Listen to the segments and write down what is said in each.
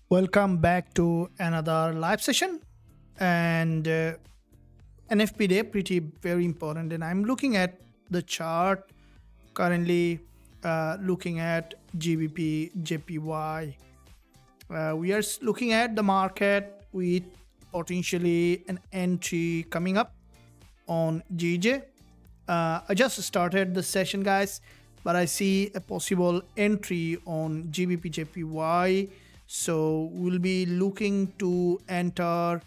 Welcome back to another live session and NFP day pretty very important, and I'm looking at the chart currently, looking at GBP JPY. We are looking at the market with potentially an entry coming up on GJ. I just started the session, guys, but I see a possible entry on Gbpjpy. So we'll be looking to enter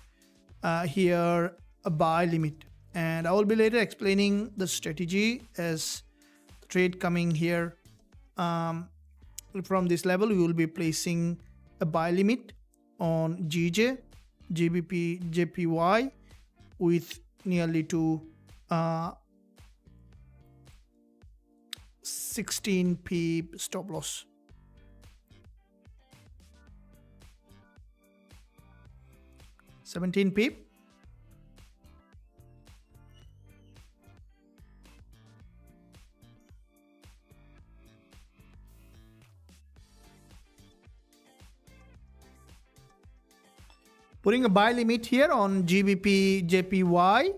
here a buy limit, and I will be later explaining the strategy as the trade coming here. From this level, we will be placing a buy limit on GBPJPY with nearly to 16p stop loss. $17p. Putting a buy limit here on GBPJPY.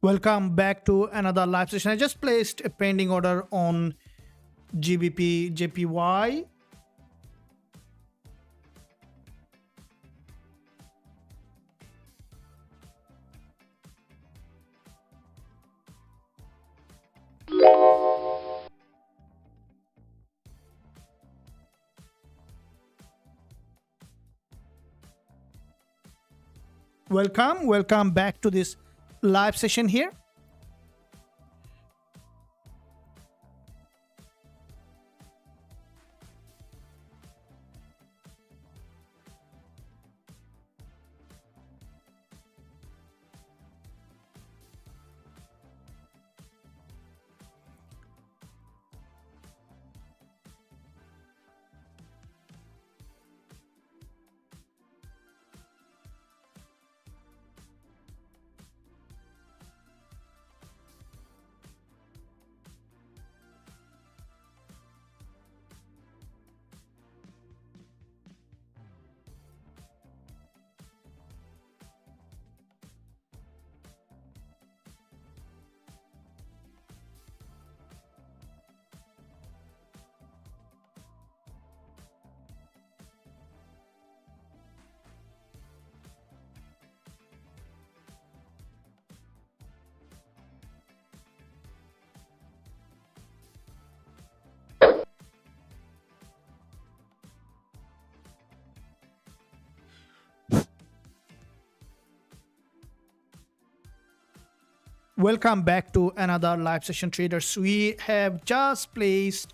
Welcome back to another live session. I just placed a pending order on GBPJPY. Welcome back to this live session here. Welcome back to another live session, traders. We have just placed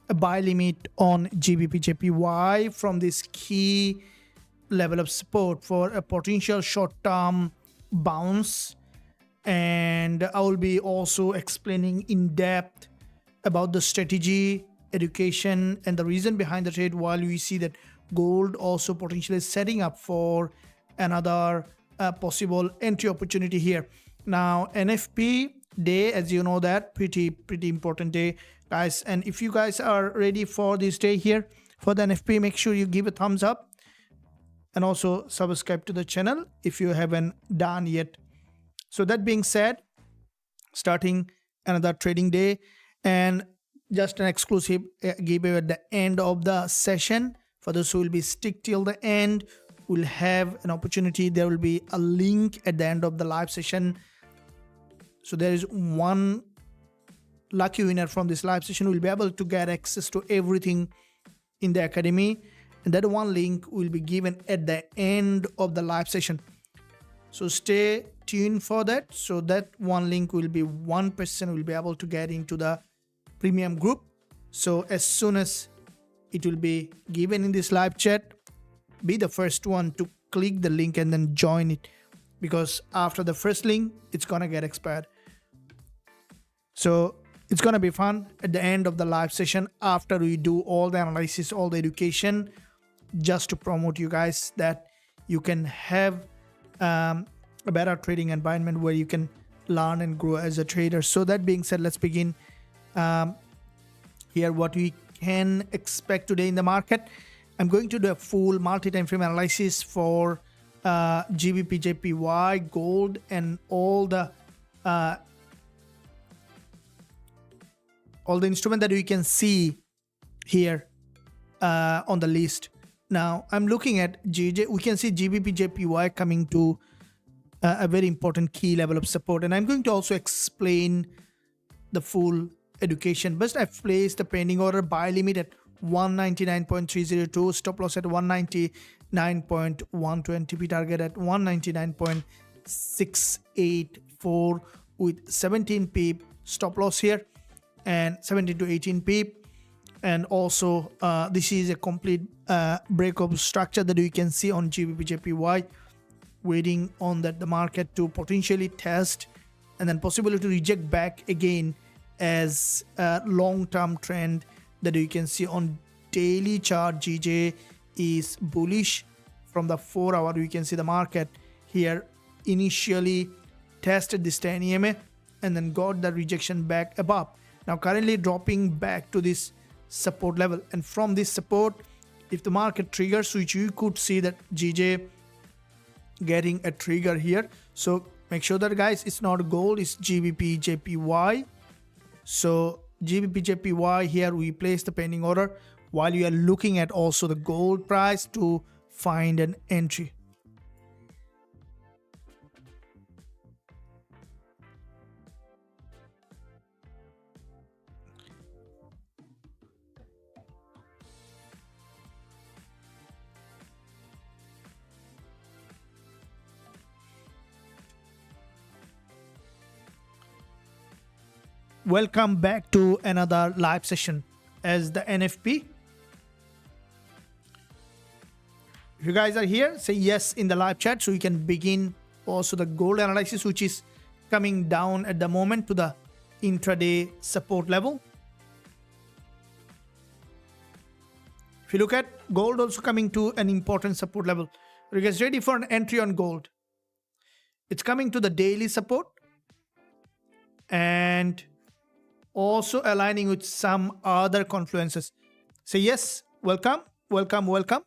a buy limit on Gbpjpy from this key level of support for a potential short-term bounce, and I will be also explaining in depth about the strategy, education, and the reason behind the trade, while we see that gold also potentially setting up for another possible entry opportunity here. Now NFP day, as you know, that pretty important day, guys, and if you guys are ready for this day here for the NFP, make sure you give a thumbs up and also subscribe to the channel if you haven't done yet. So that being said, starting another trading day, and just an exclusive giveaway at the end of the session. For those who will be stick till the end, will have an opportunity. There will be a link at the end of the live session. So there is one lucky winner from this live session who will be able to get access to everything in the academy, and that one link will be given at the end of the live session. So stay tuned for that. So that one link will be one person will be able to get into the premium group. So as soon as it will be given in this live chat, be the first one to click the link and then join it, because after the first link it's gonna get expired. So it's gonna be fun at the end of the live session after we do all the analysis, all the education, just to promote you guys that you can have a better trading environment where you can learn and grow as a trader. So that being said, let's begin here what we can expect today in the market. I'm going to do a full multi-time frame analysis for Gbpjpy, gold, and all the instrument that we can see here on the list. Now I'm looking at GJ. We can see Gbpjpy coming to a very important key level of support, and I'm going to also explain the full education. But I've placed the pending order buy limit at 199.302, stop loss at 199.120, target at 199.684 with 17 pip stop loss here and 17 to 18 pip. And also this is a complete breakup structure that we can see on Gbpjpy, waiting on that the market to potentially test and then possibly to reject back again as a long-term trend that you can see on daily chart. GJ is bullish. From the 4-hour we can see the market here initially tested this 10 EMA and then got the rejection back above. Now currently dropping back to this support level, and from this support, if the market triggers, which you could see that GJ getting a trigger here. So make sure that, guys, it's not gold, it's Gbpjpy. So Gbpjpy here we place the pending order while you are looking at also the gold price to find an entry. Welcome back to another live session as the NFP. If you guys are here, say yes in the live chat so we can begin also the gold analysis, which is coming down at the moment to the intraday support level. If you look at gold also coming to an important support level. Are you guys ready for an entry on gold? It's coming to the daily support and also aligning with some other confluences. Say yes, welcome, welcome, welcome.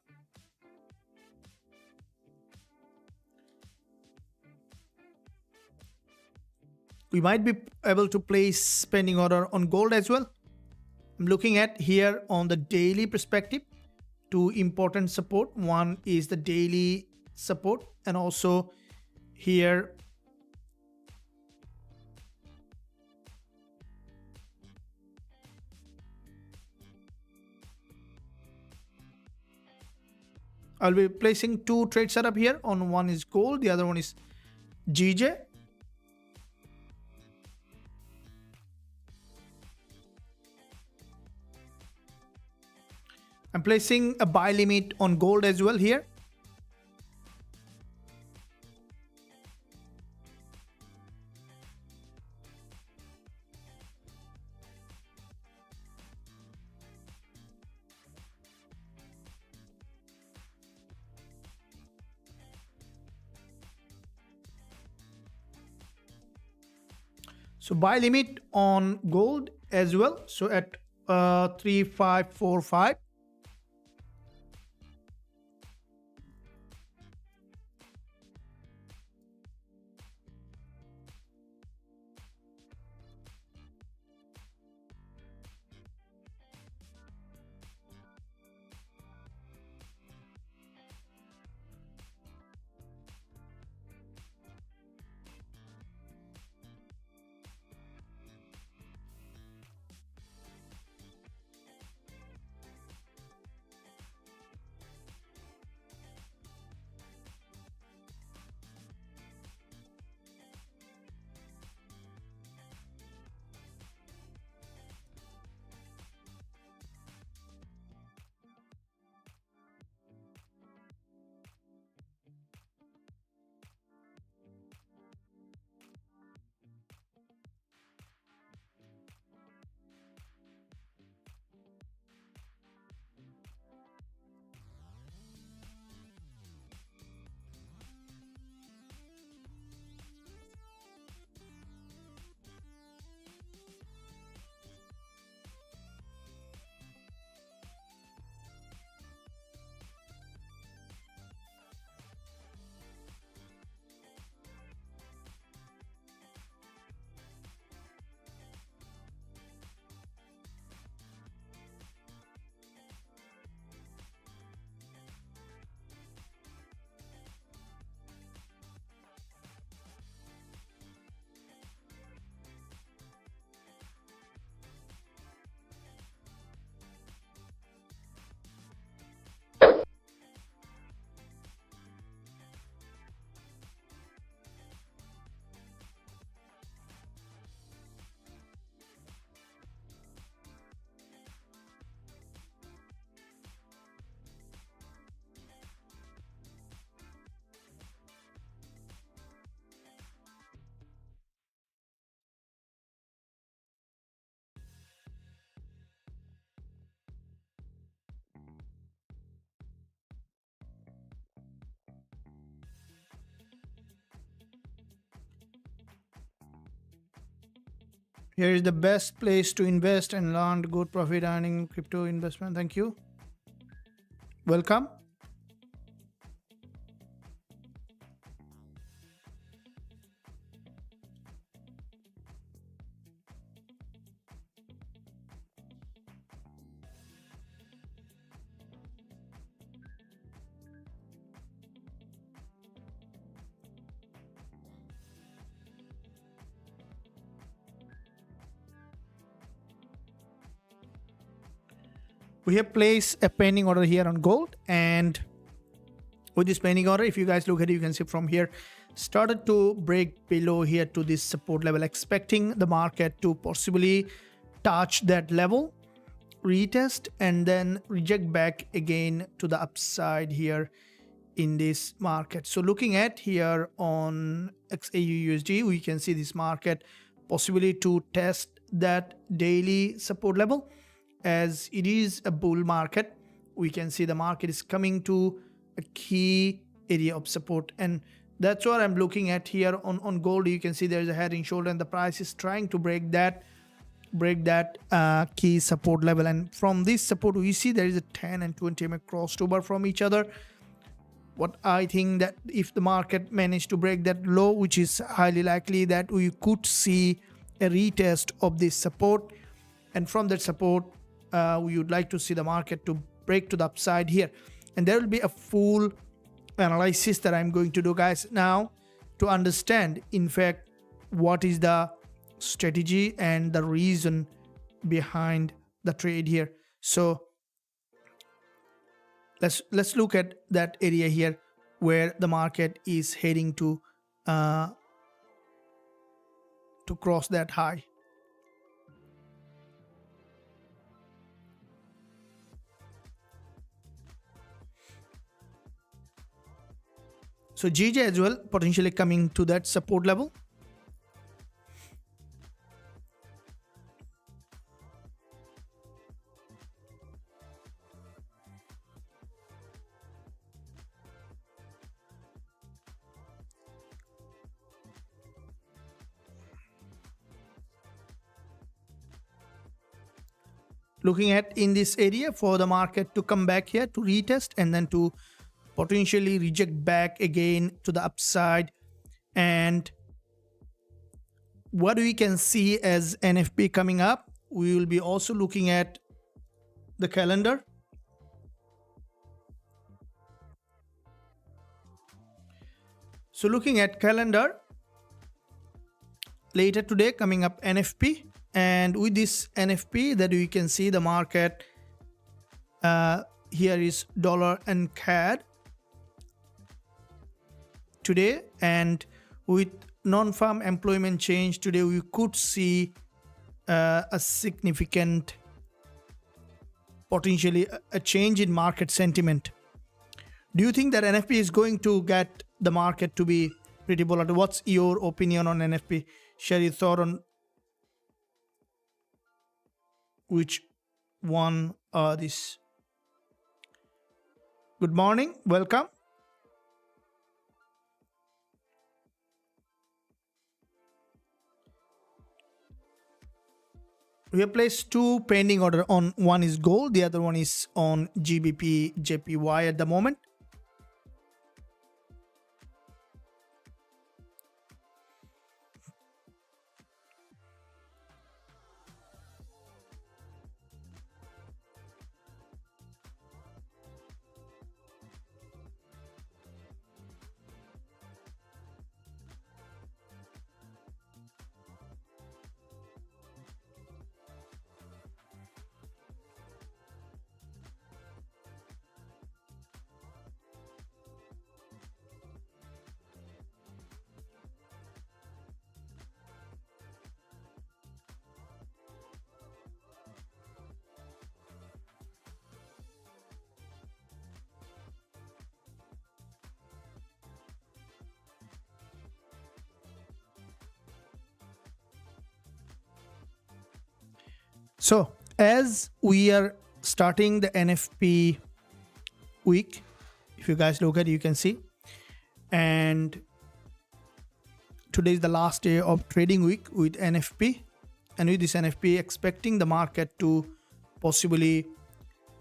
We might be able to place pending order on gold as well. I'm looking at here on the daily perspective, two important support. One is the daily support, and also here I'll be placing two trade setup here. On one is gold, the other one is GJ. I'm placing a buy limit on gold as well here. So buy limit on gold as well. So at 3545. Here is the best place to invest and learn good profit earning crypto investment. Thank you. Welcome. We have placed a pending order here on gold, and with this pending order, if you guys look at it, you can see from here started to break below here to this support level, expecting the market to possibly touch that level, retest, and then reject back again to the upside here in this market. So looking at here on Xauusd, we can see this market possibly to test that daily support level. As it is a bull market, we can see the market is coming to a key area of support, and that's what I'm looking at here on gold. You can see there's a head and shoulder, and the price is trying to break that key support level. And from this support, we see there is a 10 and 20 MA crossed over from each other. What I think that if the market managed to break that low, which is highly likely, that we could see a retest of this support, and from that support we would like to see the market to break to the upside here. And there will be a full analysis that I'm going to do, guys, now, to understand in fact what is the strategy and the reason behind the trade here. So let's look at that area here where the market is heading to cross that high. So GJ as well potentially coming to that support level. Looking at in this area for the market to come back here to retest and then to potentially reject back again to the upside. And what we can see as NFP coming up, we will be also looking at the calendar. So looking at calendar, later today coming up NFP, and with this NFP that we can see the market, here is dollar and CAD today, and with non-farm employment change today we could see a significant, potentially a change in market sentiment. Do you think that NFP is going to get the market to be pretty volatile? What's your opinion on NFP? Share your thought on which one are this. Good morning, welcome. We have placed two pending order on, one is gold, the other one is on Gbpjpy at the moment. So as we are starting the NFP week, if you guys look at it, you can see, and today is the last day of trading week with NFP, and with this NFP expecting the market to possibly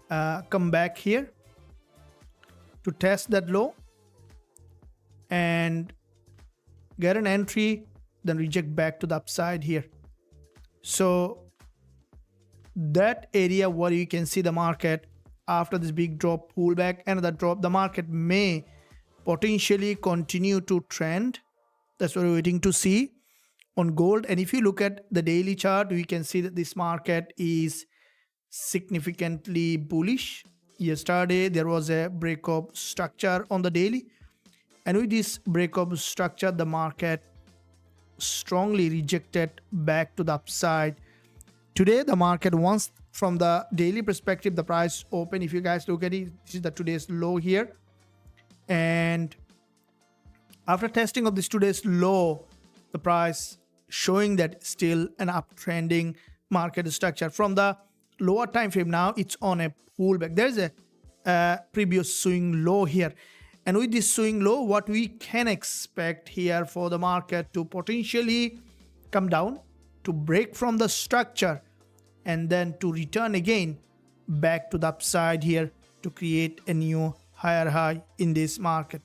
come back here to test that low and get an entry, then reject back to the upside here. So that area where you can see the market after this big drop, pullback, another drop, the market may potentially continue to trend. That's what we're waiting to see on gold. And if you look at the daily chart, we can see that this market is significantly bullish. Yesterday there was a break of structure on the daily, and with this break of structure the market strongly rejected back to the upside. Today the market, once from the daily perspective, the price open, if you guys look at it, this is the today's low here, and after testing of this today's low, the price showing that still an uptrending market structure. From the lower time frame now, it's on a pullback. There's a previous swing low here, and with this swing low, what we can expect here for the market to potentially come down, to break from the structure, and then to return again back to the upside here to create a new higher high in this market.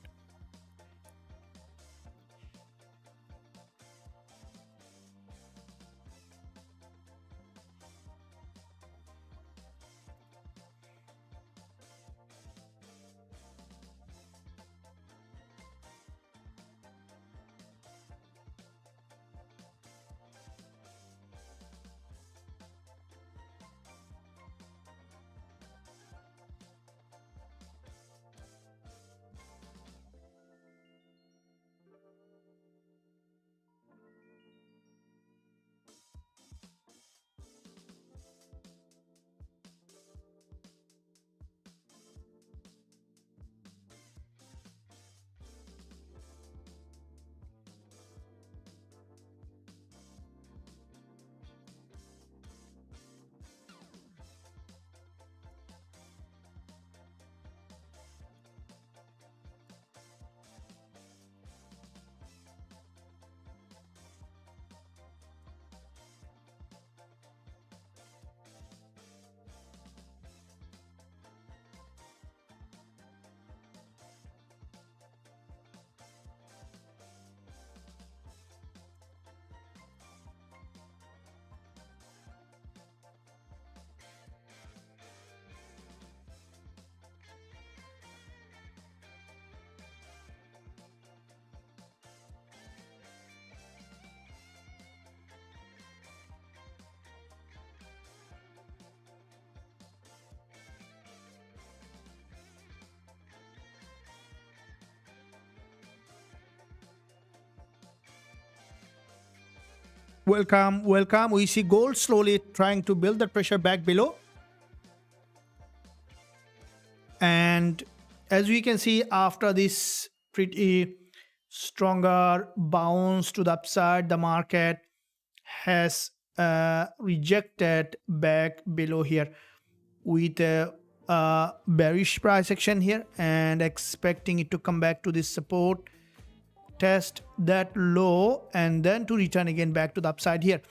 Welcome. We see gold slowly trying to build the pressure back below. And as we can see, after this pretty stronger bounce to the upside, the market has rejected back below here with a bearish price action here, and expecting it to come back to this support, test that low, and then to return again back to the upside here.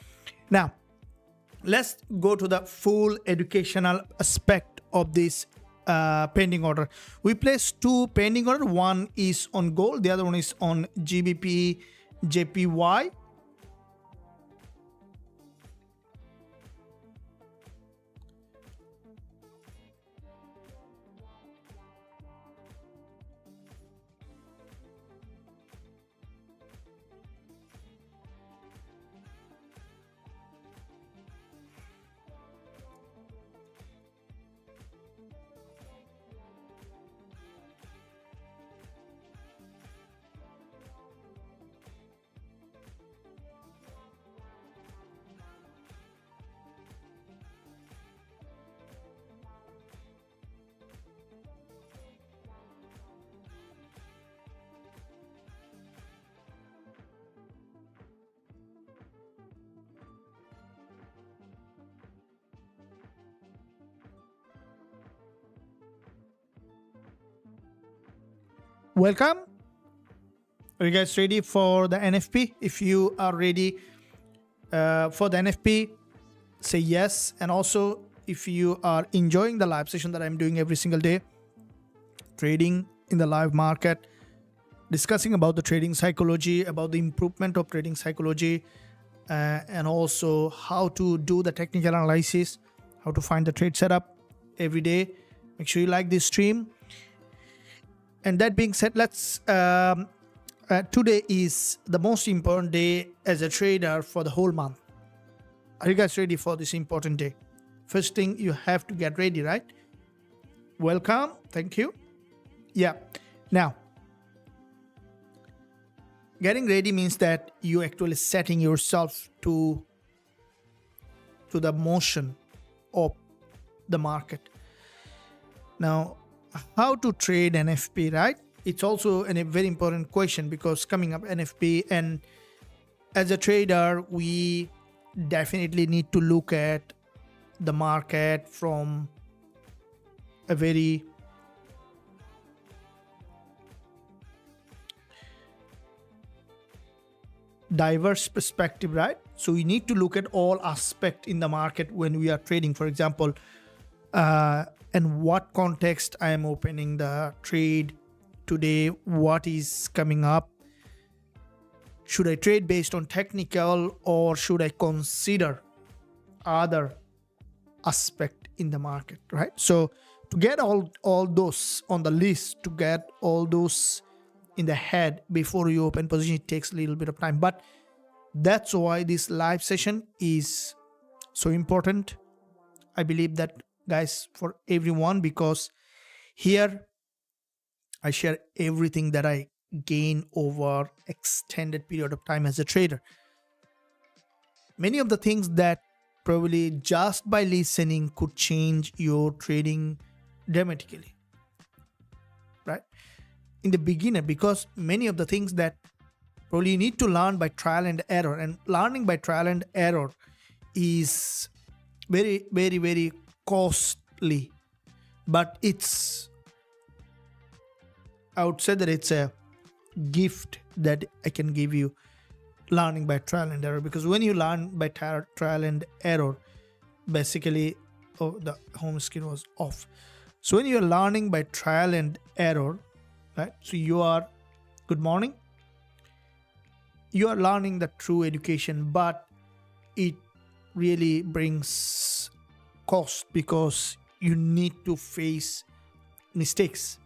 Now let's go to the full educational aspect of this pending order. We placed two pending order. One is on gold, the other one is on Gbpjpy. Welcome. Are you guys ready for the NFP? If you are ready for the NFP, say yes. And also, if you are enjoying the live session that I'm doing every single day, trading in the live market, discussing about the trading psychology, about the improvement of trading psychology, and also how to do the technical analysis, how to find the trade setup every day. Make sure you like this stream. And that being said, let's today is the most important day as a trader for the whole month. Are you guys ready for this important day? First thing, you have to get ready, right? Welcome. Thank you. Yeah. Now, getting ready means that you actually setting yourself to the motion of the market. Now, how to trade NFP, right? It's also a very important question, because coming up NFP, and as a trader, we definitely need to look at the market from a very diverse perspective, right? So we need to look at all aspects in the market when we are trading. For example, and what context I am opening the trade today, what is coming up, should I trade based on technical, or should I consider other aspect in the market, right? So to get all those on the list, to get all those in the head before you open position, it takes a little bit of time. But that's why this live session is so important, I believe that, guys, for everyone, because here I share everything that I gain over extended period of time as a trader. Many of the things that probably just by listening could change your trading dramatically, right? In the beginner, because many of the things that probably you need to learn by trial and error, and learning by trial and error is very, very, very costly, but I would say that it's a gift that I can give you, learning by trial and error. Because when you learn by trial and error, basically, the home screen was off. So when you're learning by trial and error, right? So you are, good morning, you are learning the true education, but it really brings cost, because you need to face mistakes,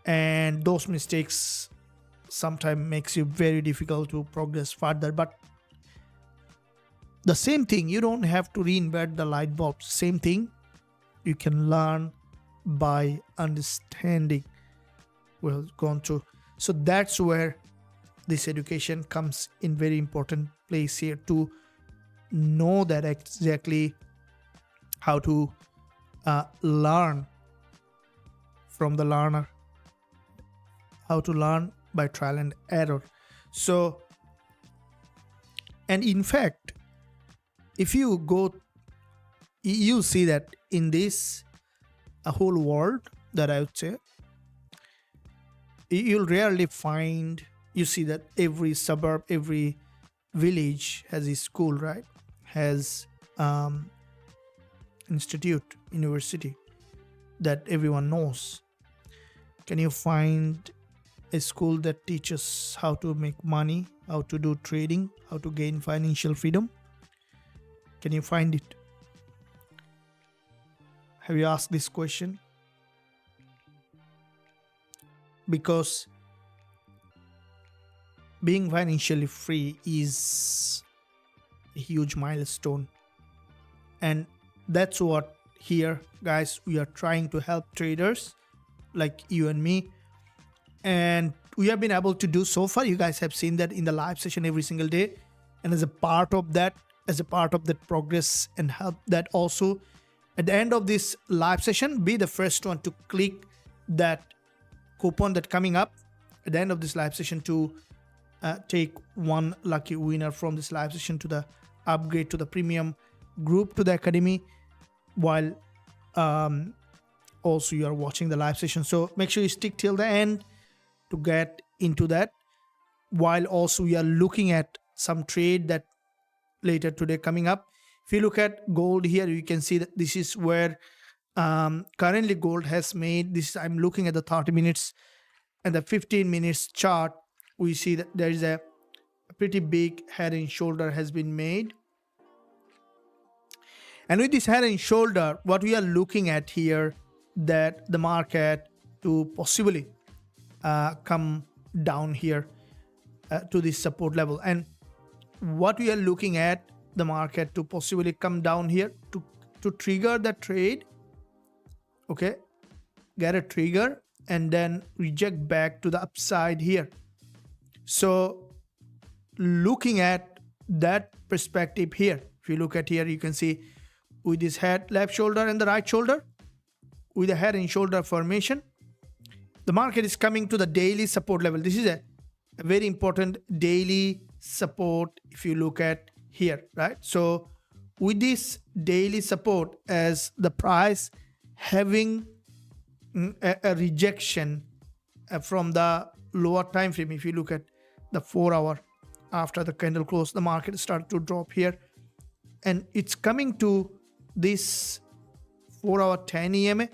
and those mistakes sometimes makes you very difficult to progress further. But the same thing, you don't have to reinvent the light bulb. Same thing, you can learn by understanding. We'll go on to, so that's where this education comes in very important place here to know that exactly how to learn from the learner, how to learn by trial and error. So, and in fact, if you go, you see that in this a whole world, that I would say, you'll rarely find, you see that every suburb, every village has a school, right? Has institute, university that everyone knows. Can you find a school that teaches how to make money, how to do trading, how to gain financial freedom? Can you find it? Have you asked this question? Because being financially free is a huge milestone, and that's what here, guys, we are trying to help traders like you and me, and we have been able to do so far. You guys have seen that in the live session every single day, and as a part of that progress and help, that also at the end of this live session, be the first one to click that coupon that coming up at the end of this live session to take one lucky winner from this live session to the upgrade to the premium group to the academy, while also you are watching the live session. So make sure you stick till the end to get into that, while also we are looking at some trade that later today coming up. If you look at gold here, you can see that this is where currently gold has made this. I'm looking at the 30 minutes and the 15 minutes chart. We see that there is a pretty big head and shoulder has been made, and with this head and shoulder, what we are looking at here, that the market to possibly come down here to this support level, and what we are looking at, the market to possibly come down here to trigger the trade, okay, get a trigger and then reject back to the upside here. So looking at that perspective here, if you look at here, you can see with this head, left shoulder and the right shoulder, with the head and shoulder formation, the market is coming to the daily support level. This is a very important daily support if you look at here, right? So with this daily support, as the price having a rejection from the lower time frame, if you look at the 4 hour after the candle close, the market started to drop here, and it's coming to this 4 hour 10 EMA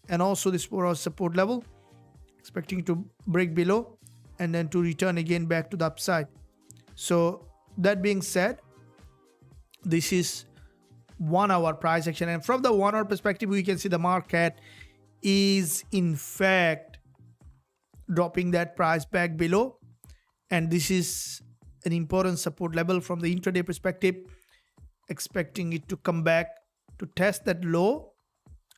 and also this 4 hour support level, expecting to break below and then to return again back to the upside. So that being said, this is 1 hour price action, and from the 1 hour perspective, we can see the market is in fact dropping that price back below, and this is an important support level from the intraday perspective, expecting it to come back to test that low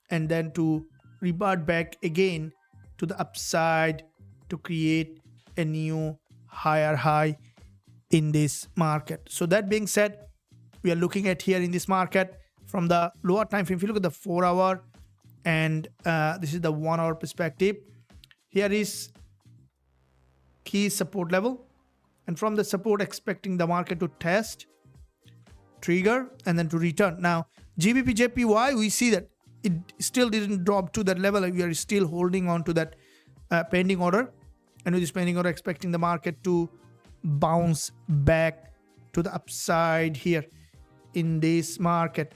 and then to revert back again to the upside to create a new higher high in this market. So that being said, we are looking at here in this market from the lower time frame. If you look at the 4 hour and this is the 1 hour perspective, here is key support level, and from the support expecting the market to test, trigger and then to return. Now Gbpjpy, we see that it still didn't drop to that level. We are still holding on to that pending order, and with this pending order expecting the market to bounce back to the upside here in this market,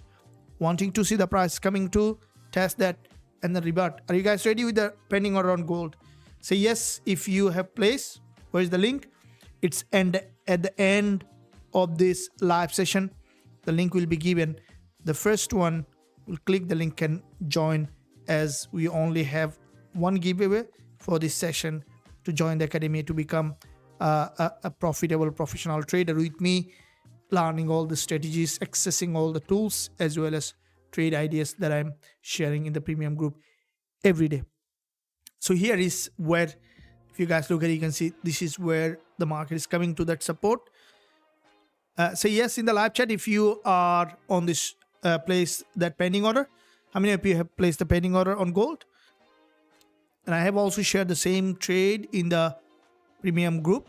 wanting to see the price coming to test that and then revert. Are you guys ready with the pending order on gold? Say yes if you have placed. Where is the link? It's at the end of this live session. The link will be given. The first one will click the link and join, as we only have one giveaway for this session to join the academy to become a profitable professional trader with me, learning all the strategies, accessing all the tools, as well as trade ideas that I'm sharing in the premium group every day. So here is where, if you guys look at it, you can see this is where the market is coming to that support. Say yes in the live chat if you are on this place that pending order. How many of you have placed the pending order on gold? And I have also shared the same trade in the premium group.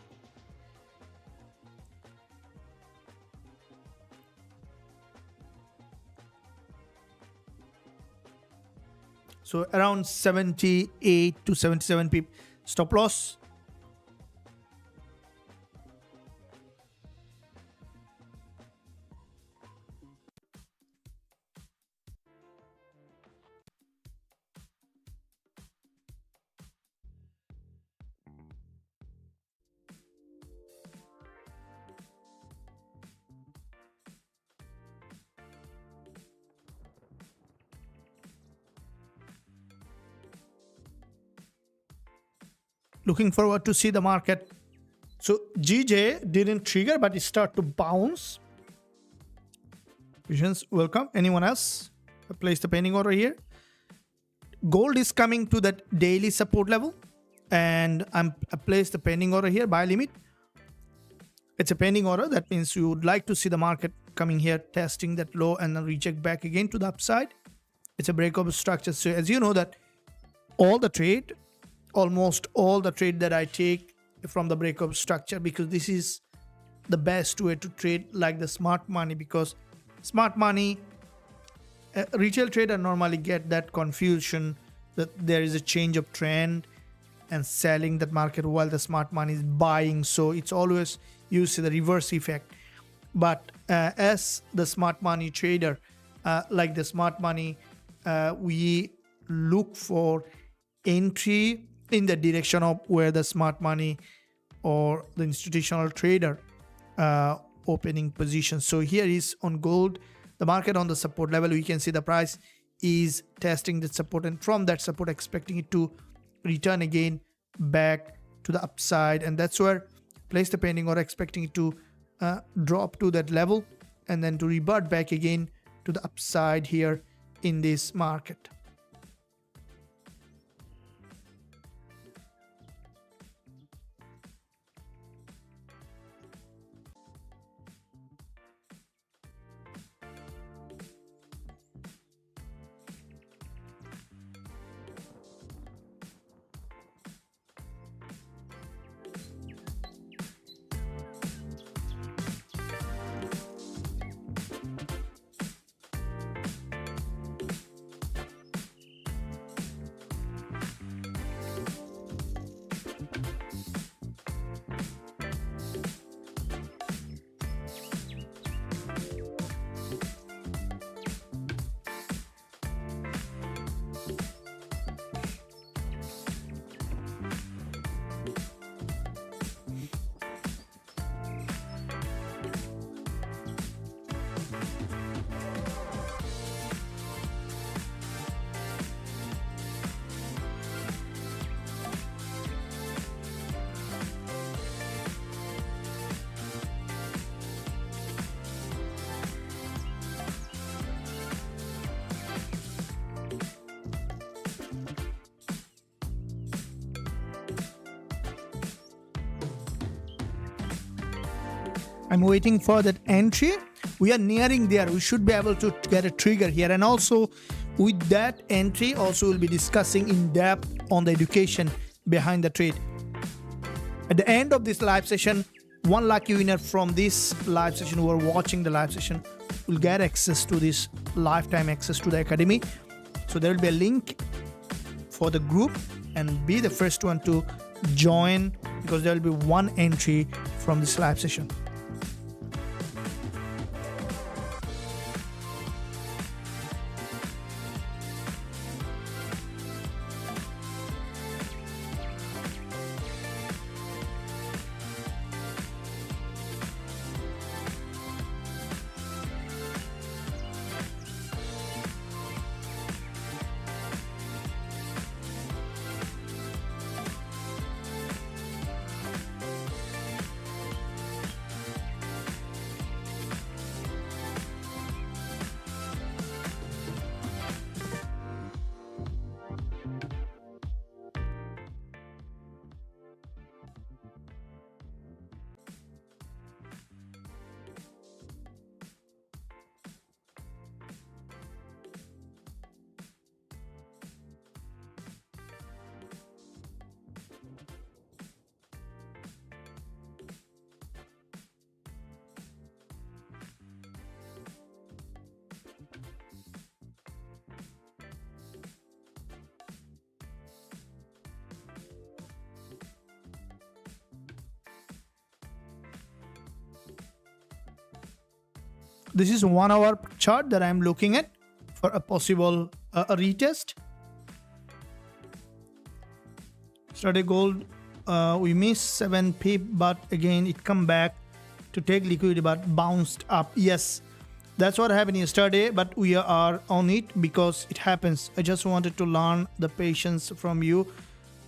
So around 78 to 77 pip stop loss. Looking forward to see the market. So GJ didn't trigger, but it started to bounce. Visions, welcome. Anyone else? Place the pending order here. Gold is coming to that daily support level, and I placed the pending order here. Buy limit. It's a pending order. That means you would like to see the market coming here, testing that low, and then reject back again to the upside. It's a breakout structure. So as you know that almost all the trade that I take from the breakup structure, because this is the best way to trade like the smart money, because smart money, retail trader normally get that confusion that there is a change of trend and selling that market while the smart money is buying. So it's always you see the reverse effect. But as the smart money trader, like the smart money, we look for entry in the direction of where the smart money or the institutional trader opening position. So here is on gold, the market on the support level. We can see the price is testing the support, and from that support expecting it to return again back to the upside, and that's where place the pending or expecting it to drop to that level and then to revert back again to the upside here in this market. I'm waiting for that entry. We are nearing there. We should be able to get a trigger here. And also with that entry, also we'll be discussing in depth on the education behind the trade. At the end of this live session, one lucky winner from this live session who are watching the live session will get access to this lifetime access to the academy. So there will be a link for the group, and be the first one to join, because there will be one entry from this live session. This is 1 hour chart that I'm looking at for a possible a retest. Started gold, we missed 7 pip, but again it come back to take liquidity but bounced up. Yes, that's what happened yesterday, but we are on it because it happens. I just wanted to learn the patience from you.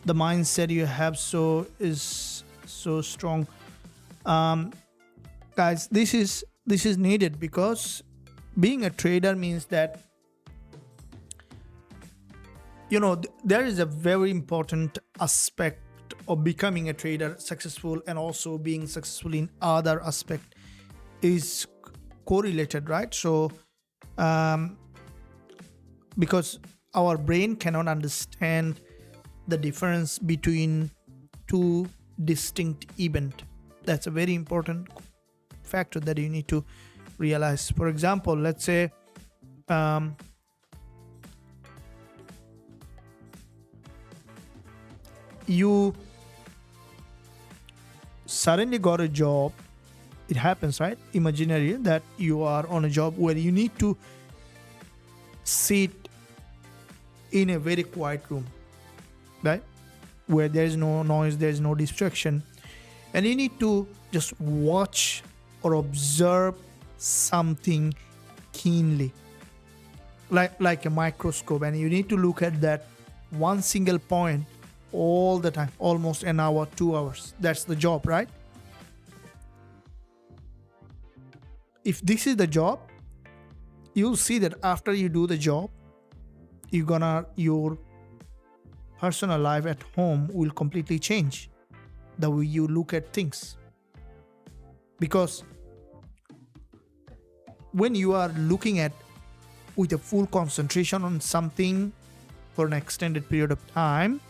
The mindset you have is so strong. Guys, this is needed, because being a trader means that, you know, there is a very important aspect of becoming a trader successful, and also being successful in other aspect is correlated, right? So because our brain cannot understand the difference between two distinct events. That's a very important factor that you need to realize. For example, let's say you suddenly got a job. It happens, right? Imaginary that you are on a job where you need to sit in a very quiet room, right? Where there is no noise, there is no distraction, and you need to just watch or observe something keenly, like a microscope, and you need to look at that one single point all the time, almost an hour, 2 hours. That's the job, right? If this is the job, you'll see that after you do the job, your personal life at home will completely change the way you look at things. Because when you are looking at with a full concentration on something for an extended period of time,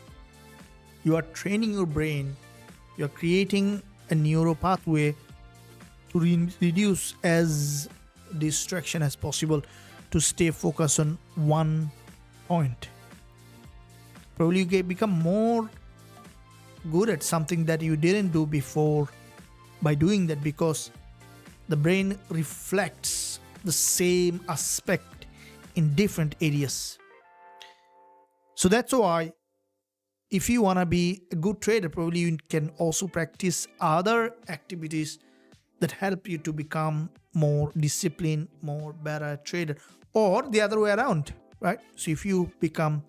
you are training your brain, you're creating a neural pathway to reduce as distraction as possible, to stay focused on one point. Probably you become more good at something that you didn't do before by doing that, because the brain reflects the same aspect in different areas. So that's why if you want to be a good trader, probably you can also practice other activities that help you to become more disciplined, more better trader, or the other way around, right? So if you become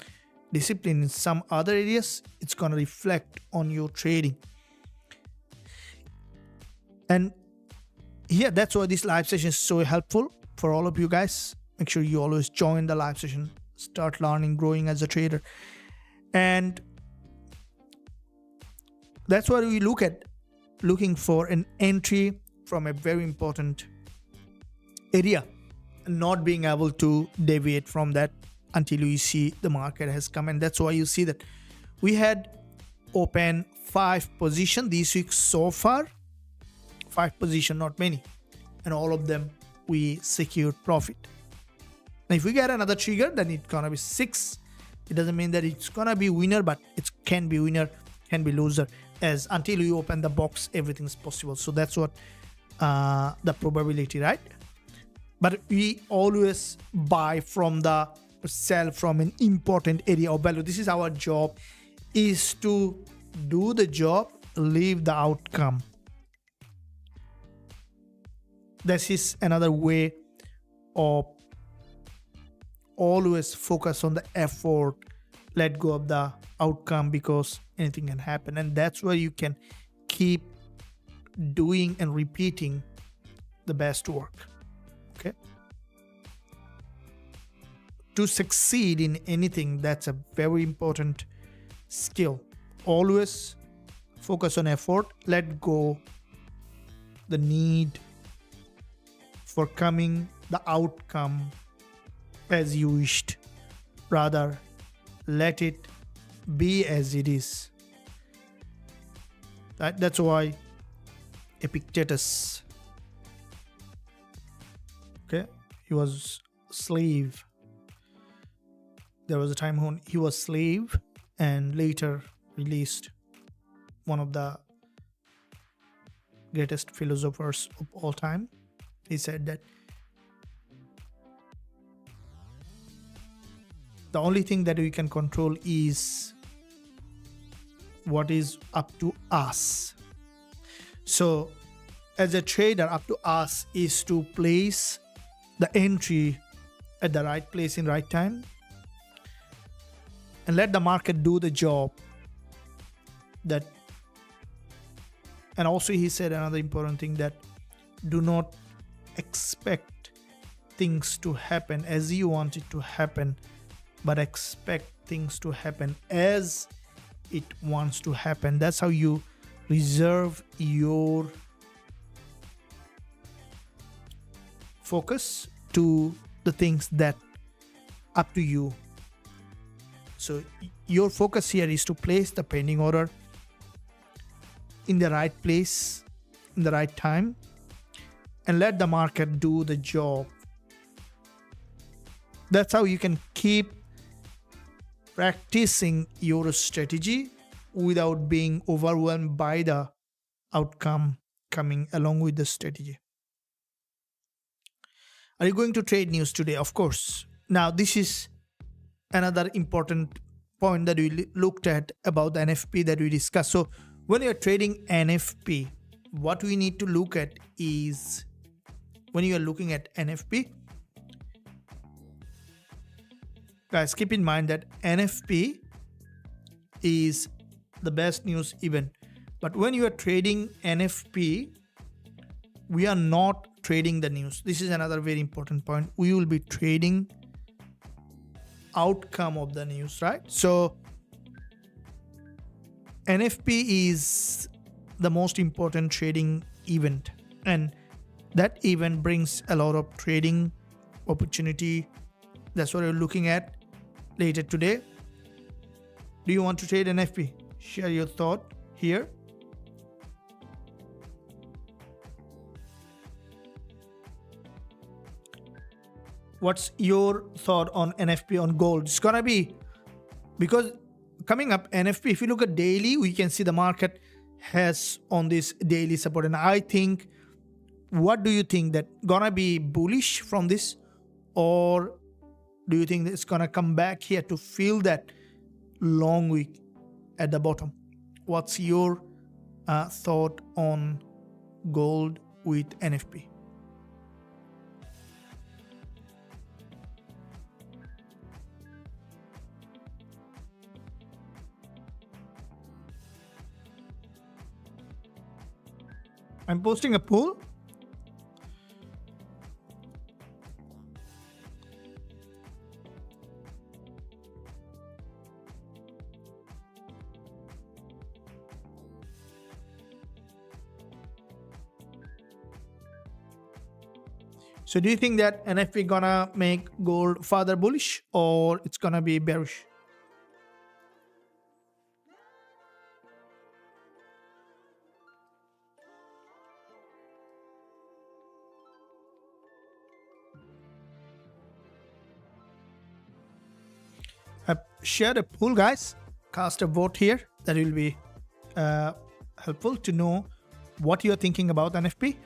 disciplined in some other areas, it's going to reflect on your trading. And yeah, that's why this live session is so helpful for all of you guys. Make sure you always join the live session, start learning, growing as a trader. And that's why we looking for an entry from a very important area, and not being able to deviate from that until you see the market has come. And that's why you see that we had open 5 positions this week so far. 5 positions, not many, and all of them we secured profit. Now if we get another trigger, then it's gonna be 6. It doesn't mean that it's gonna be winner, but it can be winner, can be loser, as until you open the box, everything's possible. So that's what the probability, right? But we always buy from the sell from an important area of value. This is our job, is to do the job, leave the outcome. This is another way of always focus on the effort, let go of the outcome, because anything can happen. And that's where you can keep doing and repeating the best work. Okay, to succeed in anything, that's a very important skill. Always focus on effort, let go the need for coming the outcome as you wished. Rather, let it be as it is. That's why Epictetus, okay, he was slave. There was a time when he was slave and later released. One of the greatest philosophers of all time. He said that The only thing that we can control is what is up to us. So as a trader, up to us is to place the entry at the right place in right time and let the market do the job. That, and also he said another important thing, that do not expect things to happen as you want it to happen, but expect things to happen as it wants to happen. That's how you reserve your focus to the things that up to you. So your focus here is to place the pending order in the right place, in the right time, and let the market do the job. That's how you can keep practicing your strategy without being overwhelmed by the outcome coming along with the strategy. Are you going to trade news today? Of course. Now, this is another important point that we looked at about the NFP that we discussed. So when you're trading NFP, what we need to look at is, when you are looking at NFP, guys, keep in mind that NFP is the best news event. But when you are trading NFP, we are not trading the news. This is another very important point. We will be trading outcome of the news, right? So NFP is the most important trading event, and that event brings a lot of trading opportunity. That's what we're looking at later today. Do you want to trade NFP? Share your thought here. What's your thought on NFP, on gold? It's gonna be, because coming up NFP, if you look at daily, we can see the market has on this daily support. And I think, what do you think, that gonna be bullish from this, or do you think that it's gonna come back here to fill that long wick at the bottom? What's your thought on gold with NFP? I'm posting a poll. So do you think that NFP gonna make gold further bullish, or it's gonna be bearish? I've shared a poll, guys. Cast a vote here. That will be helpful to know what you're thinking about NFP.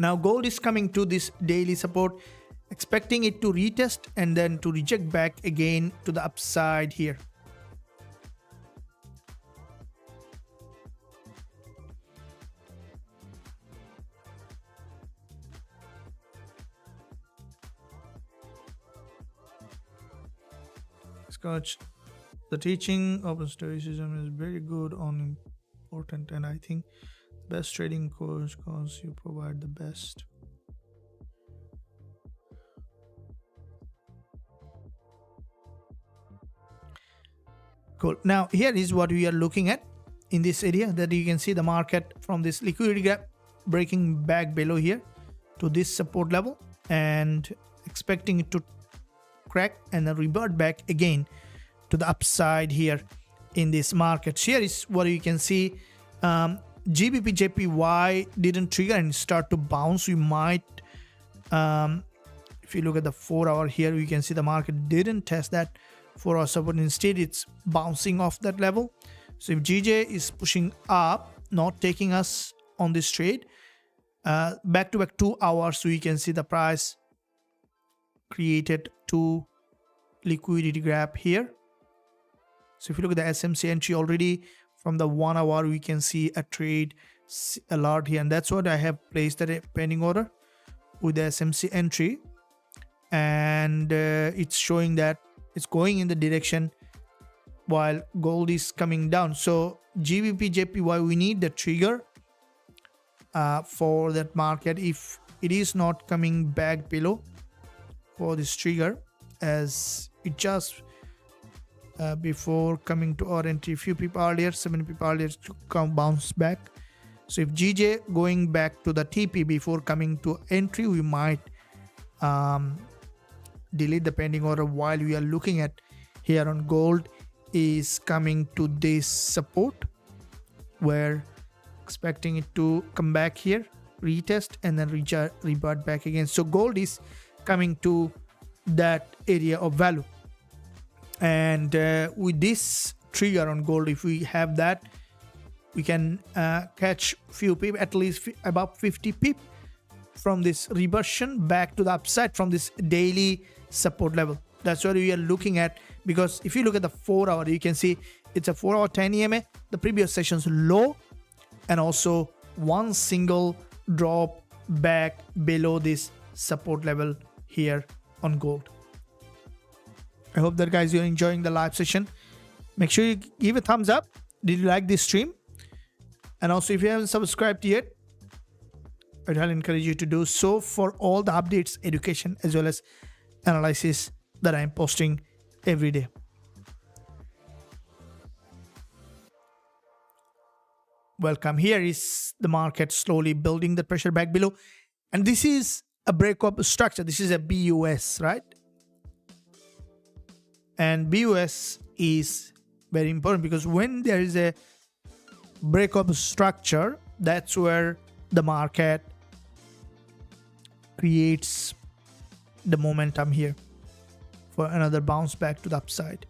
Now gold is coming to this daily support, expecting it to retest and then to reject back again to the upside here. Scotch, the teaching of Stoicism is very good on important, and I think best trading course because you provide the best. Cool. Now here is what we are looking at in this area, that you can see the market from this liquidity gap breaking back below here to this support level and expecting it to crack and then revert back again to the upside here in this market. Here is what you can see. Gbpjpy didn't trigger and start to bounce. We might, if you look at the 4-hour here, you can see the market didn't test that 4-hour support. Instead, it's bouncing off that level. So if GJ is pushing up, not taking us on this trade, back to back 2 hours, so you can see the price created two liquidity gap here. So if you look at the SMC entry already from the 1 hour, we can see a trade alert here, and that's what I have placed at a pending order with the SMC entry, and it's showing that it's going in the direction while gold is coming down. So Gbpjpy, we need the trigger for that market. If it is not coming back below for this trigger, as it just before coming to our entry few people earlier, 7 people earlier, to come bounce back. So if GJ going back to the TP before coming to entry, we might delete the pending order while we are looking at here on gold is coming to this support, where expecting it to come back here, retest, and then revert back again. So gold is coming to that area of value, and with this trigger on gold, if we have that, we can catch few pip, at least about 50 pip from this reversion back to the upside from this daily support level. That's what we are looking at, because if you look at the 4 hour, you can see it's a 4 hour 10 EMA, the previous session's low, and also one single drop back below this support level here on gold. I hope that guys, you're enjoying the live session. Make sure you give a thumbs up. Did you like this stream? And also, if you haven't subscribed yet, I'd highly encourage you to do so for all the updates, education, as well as analysis that I'm posting every day. Welcome. Here is the market slowly building the pressure back below, and this is a breakup structure. This is a BUS, right? And BUS is very important, because when there is a breakup structure, that's where the market creates the momentum here for another bounce back to the upside.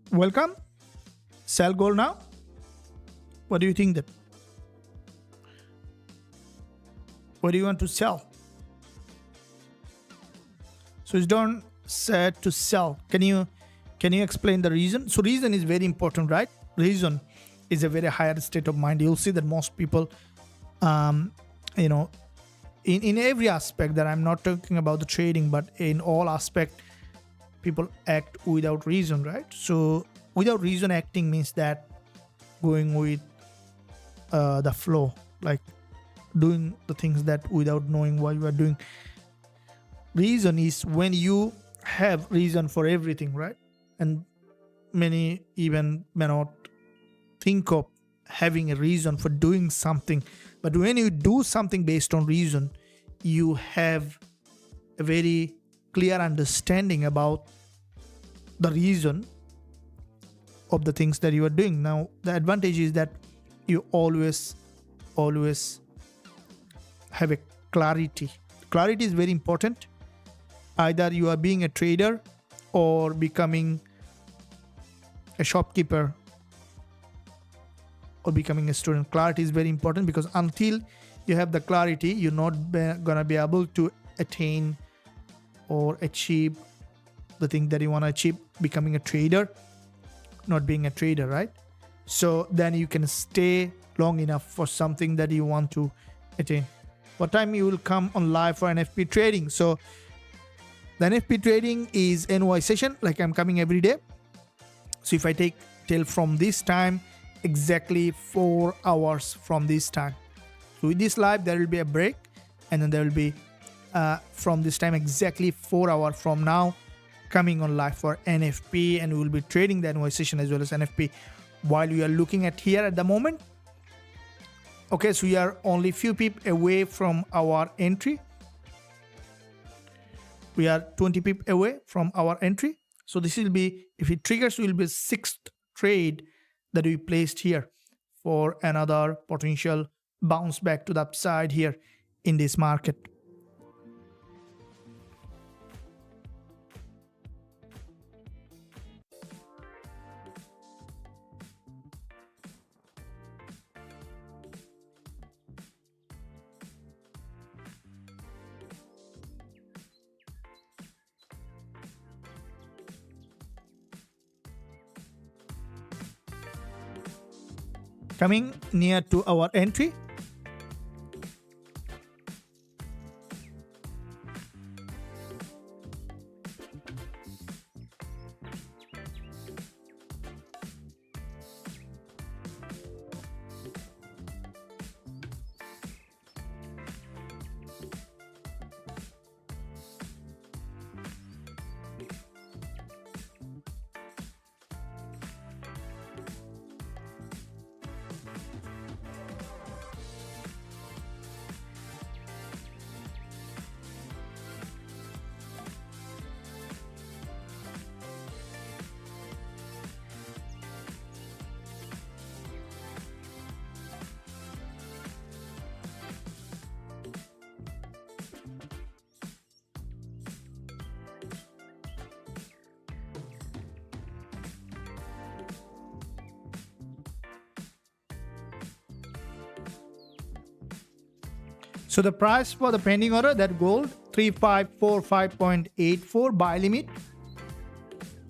Welcome. Sell gold now. What do you think that? What do you want to sell? So it's done said to sell. Can you explain the reason? So reason is very important, right? Reason is a very higher state of mind. You'll see that most people, you know, in every aspect, that I'm not talking about the trading, but in all aspect, people act without reason, right? So without reason acting means that going with the flow, like doing the things that without knowing what you are doing. Reason is when you have reason for everything, right? And many even may not think of having a reason for doing something, but when you do something based on reason, you have a very clear understanding about the reason of the things that you are doing. Now, the advantage is that you always have a clarity. Clarity is very important. Either you are being a trader or becoming a shopkeeper or becoming a student. Clarity is very important, because until you have the clarity, you're not gonna be able to attain or achieve the thing that you want to achieve, becoming a trader, not being a trader, right? So then you can stay long enough for something that you want to attain. What time you will come on live for NFP trading? So the NFP trading is NY session, like I'm coming every day. So if I take till from this time, exactly 4 hours from this time. So with this live, there will be a break, and then there will be from this time exactly 4 hours from now coming on live for NFP, and we will be trading the NY session as well as NFP while we are looking at here at the moment. Okay, so we are only few pip away from our entry. We are 20 pip away from our entry. So this will be, if it triggers, will be 6th trade that we placed here for another potential bounce back to the upside here in this market. Coming near to our entry, so the price for the pending order, that gold 3545.84 buy limit,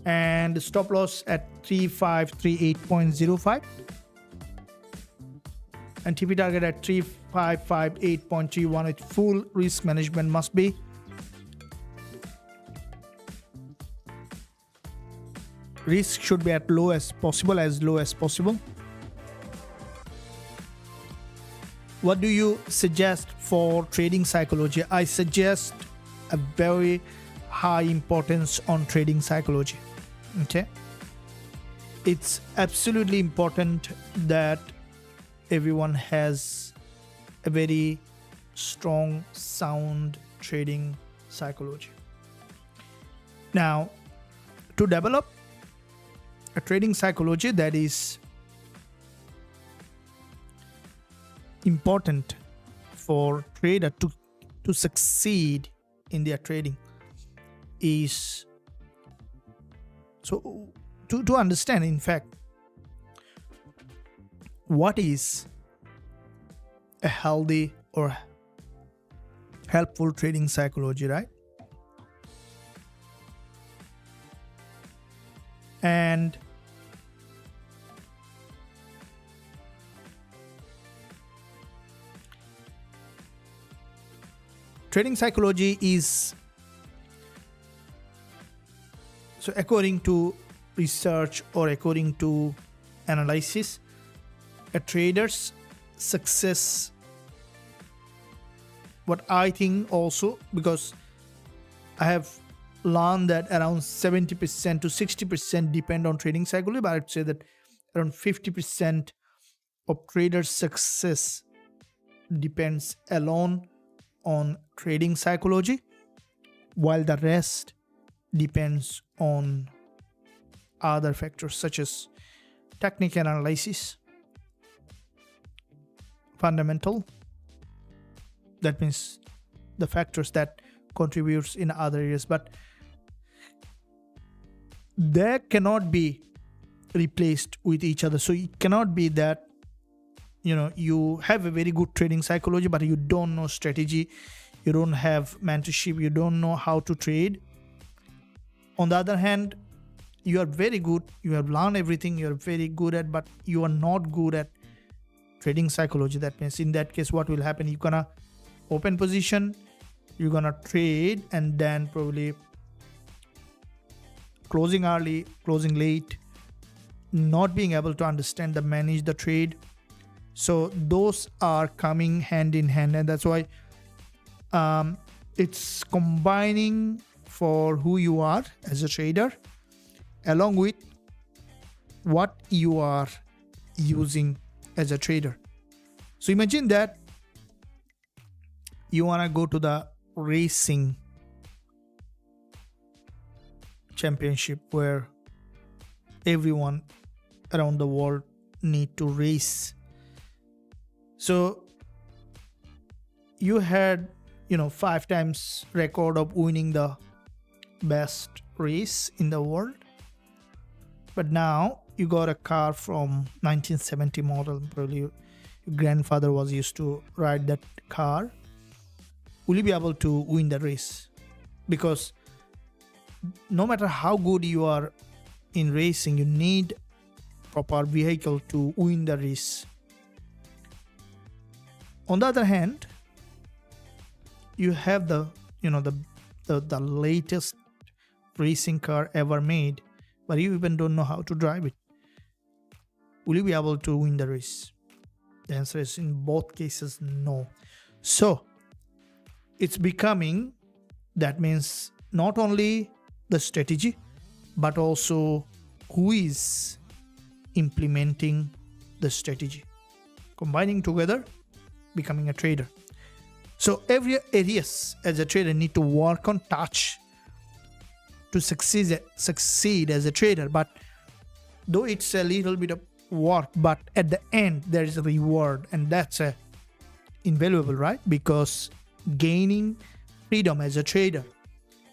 and the stop loss at 3538.05, and TP target at 3558.31 with full risk management must be. Risk should be at low as possible, as low as possible. What do you suggest for trading psychology? I suggest a very high importance on trading psychology. Okay, it's absolutely important that everyone has a very strong, sound trading psychology. Now, to develop a trading psychology that is important for trader to succeed in their trading is, so to understand, in fact, what is a healthy or helpful trading psychology, right? And trading psychology is, so according to research or according to analysis, a trader's success, what I think also, because I have learned that around 70% to 60% depend on trading psychology, but I'd say that around 50% of traders' success depends alone on trading psychology, while the rest depends on other factors such as technical analysis, fundamental, that means the factors that contributes in other areas, but they cannot be replaced with each other. So it cannot be that you have a very good trading psychology but you don't know strategy, you don't have mentorship, you don't know how to trade. On the other hand, you are very good, you have learned everything, you are very good at, but you are not good at trading psychology. That means in that case, what will happen? You're gonna open position, you're gonna trade, and then probably closing early, closing late, not being able to understand the manage the trade. So those are coming hand in hand, and that's why it's combining for who you are as a trader along with what you are using as a trader. So imagine that you want to go to the racing championship where everyone around the world need to race. So you had 5 times record of winning the best race in the world, but now you got a car from 1970 model, probably your grandfather was used to ride that car. Will you be able to win the race? Because no matter how good you are in racing, you need proper vehicle to win the race. On the other hand, you have the latest racing car ever made, but you even don't know how to drive it. Will you be able to win the race? The answer is in both cases no. So it's becoming, that means not only the strategy, but also who is implementing the strategy, combining together, becoming a trader. So every areas as a trader need to work on, touch to succeed as a trader. But though it's a little bit of work, but at the end there is a reward, and that's invaluable, right? Because gaining freedom as a trader,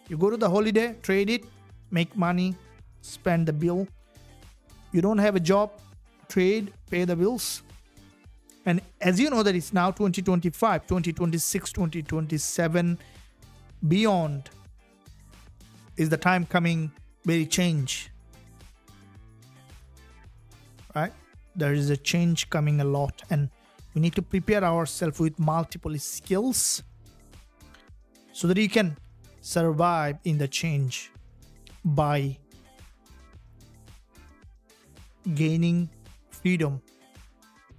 you go to the holiday, trade it, make money, spend the bill. You don't have a job, trade, pay the bills. And as you know that it's now 2025, 2026, 2027, beyond is the time coming very change, right? There is a change coming a lot, and we need to prepare ourselves with multiple skills so that you can survive in the change by gaining freedom,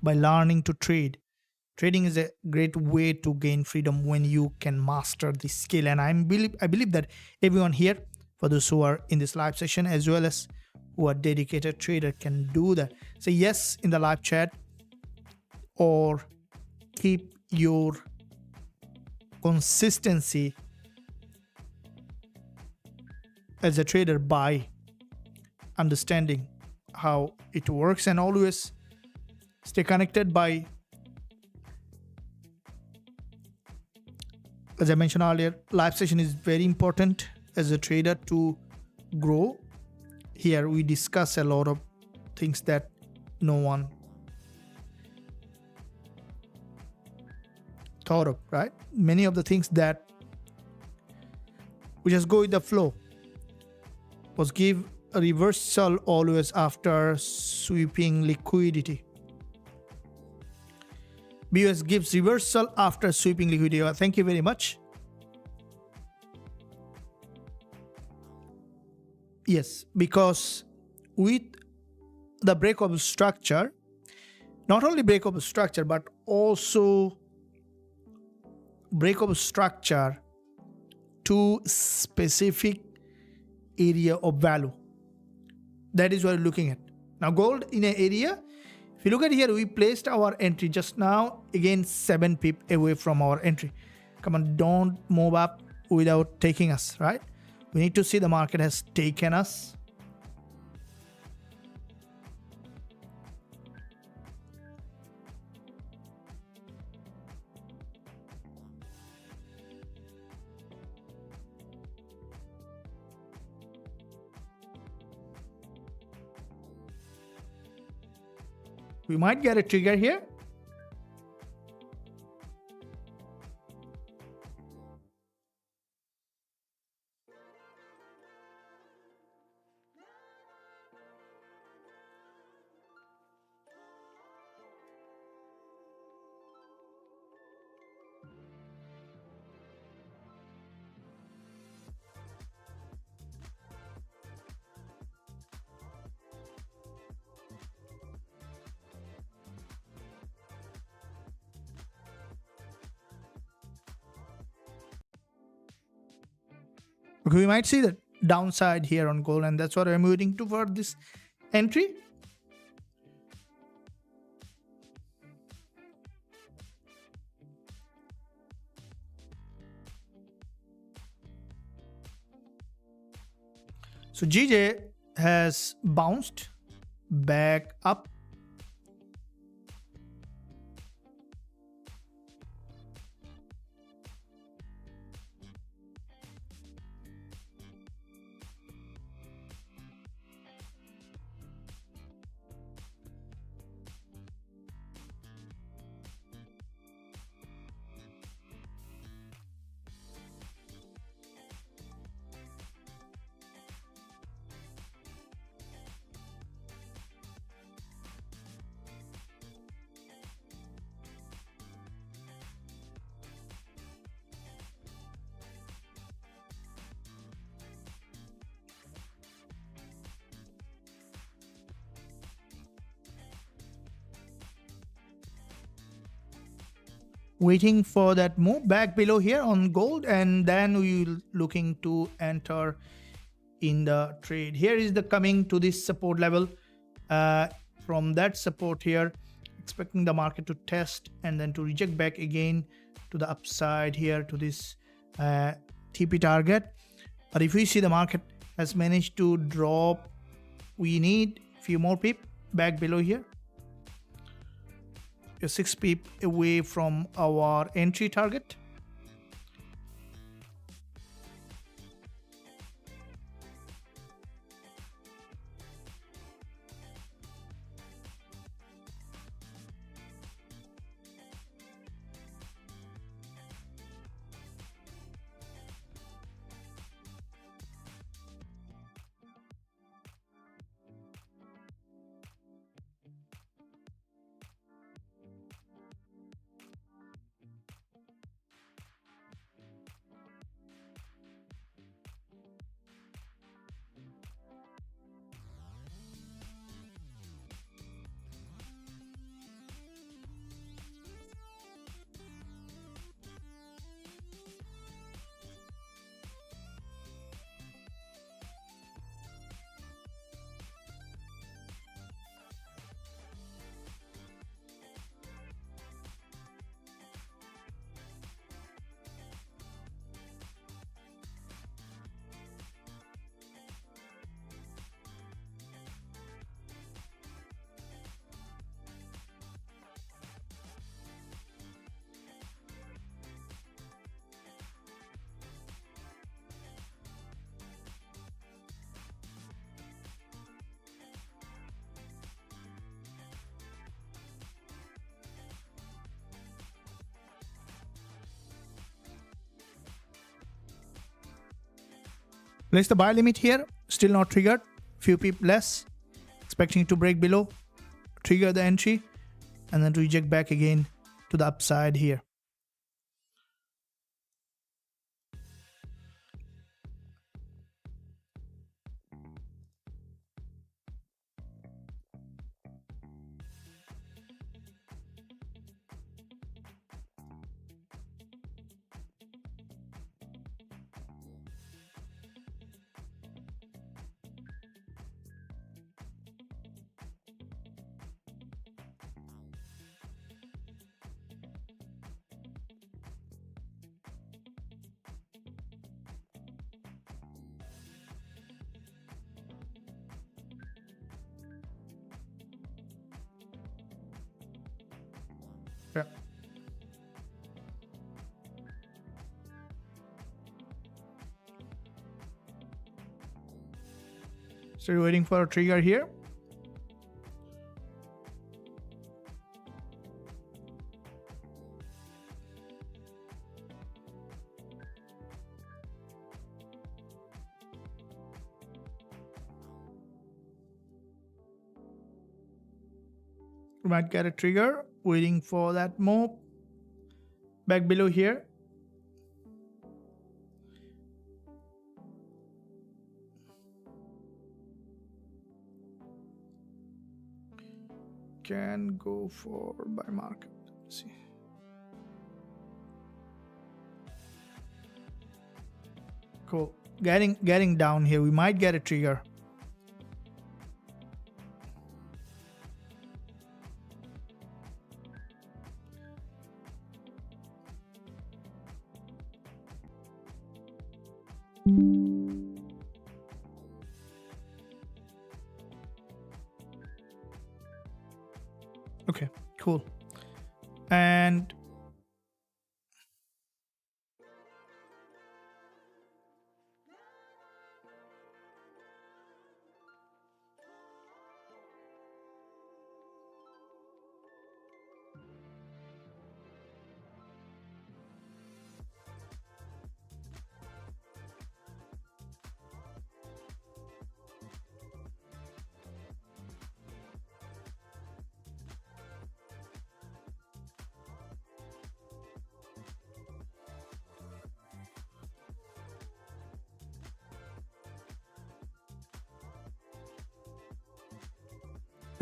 by learning to trade. Trading is a great way to gain freedom when you can master this skill. And I believe that everyone here, for those who are in this live session as well as who are dedicated trader, can do that. Say yes in the live chat, or keep your consistency as a trader by understanding how it works, and always stay connected by, as I mentioned earlier, live session is very important as a trader to grow. Here we discuss a lot of things that no one thought of, right? Many of the things that we just go with the flow. Was give a reversal always after sweeping liquidity. BUS gives reversal after sweeping liquidity. Thank you very much. Yes, because with the breakup structure, not only breakup structure, but also breakup structure to specific area of value. That is what we're looking at. Now gold in an area, if you look at here, we placed our entry just now, again 7 pip away from our entry. Come on, don't move up without taking us, right? We need to see the market has taken us. We might get a trigger here. Okay, we might see the downside here on gold, and that's what I'm waiting to for this entry. So GJ has bounced back up. waiting for that move back below here on gold, and then we will looking to enter in the trade. Here is the coming to this support level. From that support here, expecting the market to test and then to reject back again to the upside here to this TP target. But if we see the market has managed to drop, we need few more pip back below here. A 6 pip away from our entry target. Place the buy limit here, still not triggered, few pip less, expecting it to break below, trigger the entry, and then reject back again to the upside here. Yeah. So you're waiting for a trigger here. You might get a trigger, waiting for that move back below here. Can go for buy market. Let's see. Cool. Getting down here. We might get a trigger. Okay, cool. And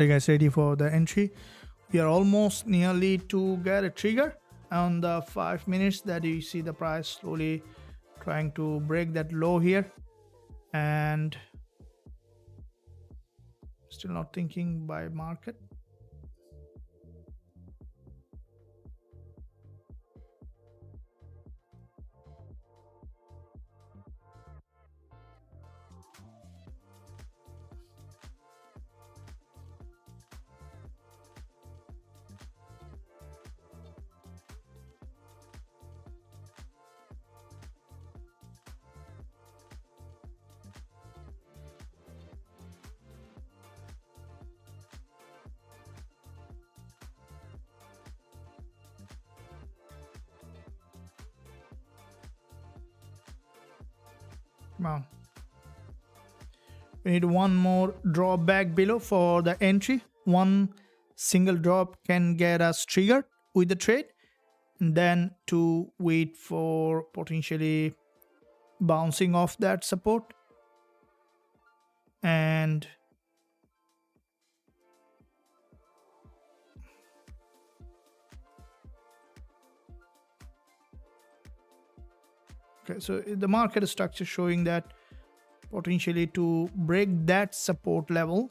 you guys ready for the entry? We are almost nearly to get a trigger. on the 5 minutes that you see the price slowly trying to break that low here, and still not thinking by market. Come on. We need one more drop back below for the entry. One single drop can get us triggered with the trade, and then to wait for potentially bouncing off that support. And okay, so the market structure showing that potentially to break that support level,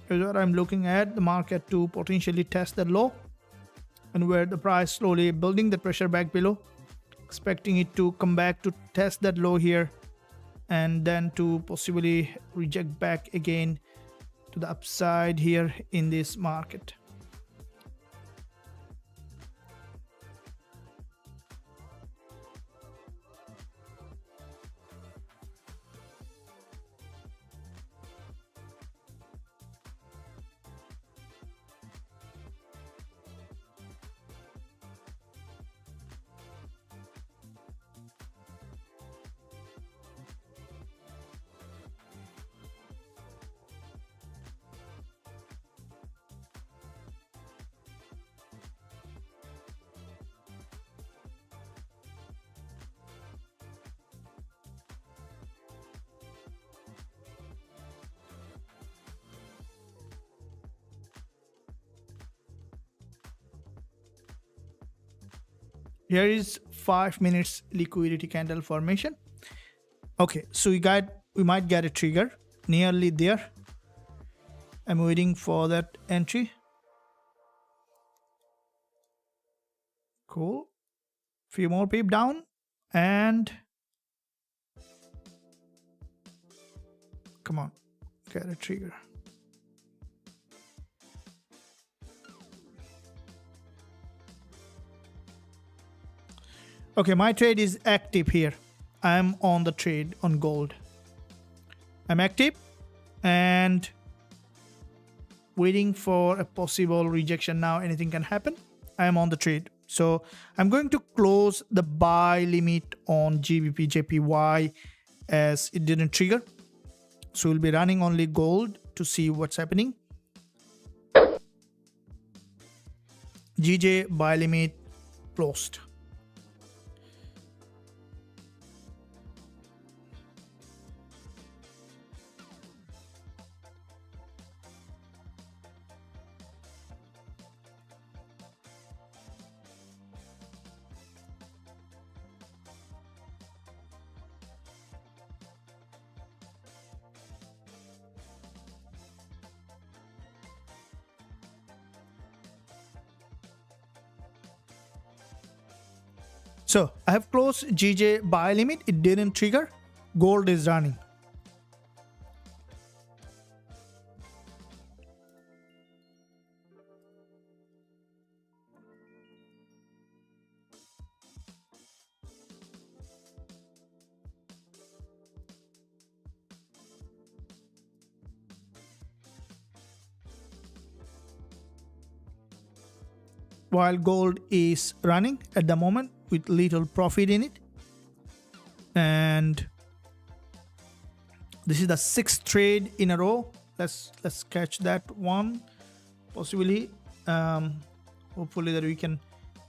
is what I'm looking at the market to potentially test the low, and where the price slowly building the pressure back below, expecting it to come back to test that low here, and then to possibly reject back again to the upside here in this market. Here is 5 minutes liquidity candle formation. Okay, so we might get a trigger nearly there. I'm waiting for that entry. Cool. Few more peep down, and come on, get a trigger. Okay, my trade is active here. I'm on the trade on gold. I'm active and waiting for a possible rejection now. Anything can happen. I'm on the trade. So I'm going to close the buy limit on Gbpjpy as it didn't trigger. So we'll be running only gold to see what's happening. GJ buy limit closed. So I have closed GJ buy limit. It didn't trigger. Gold is running. While gold is running at the moment with little profit in it, and this is the 6th trade in a row. Let's catch that one possibly. Hopefully that we can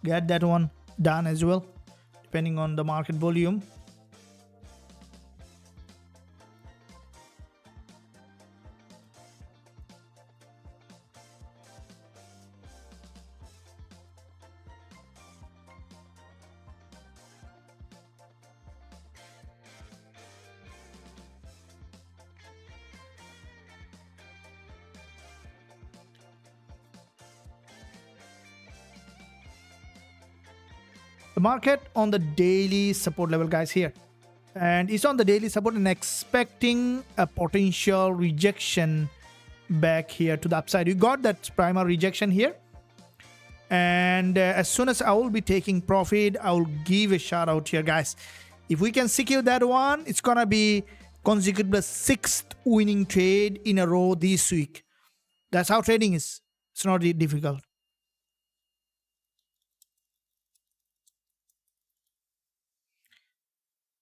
get that one done as well, depending on the market volume. The market on the daily support level, guys, here, and it's on the daily support and expecting a potential rejection back here to the upside. You got that primary rejection here, and as soon as I will be taking profit, I will give a shout out here, guys. If we can secure that one, it's gonna be consecutive 6th winning trade in a row this week. That's how trading is. It's not difficult.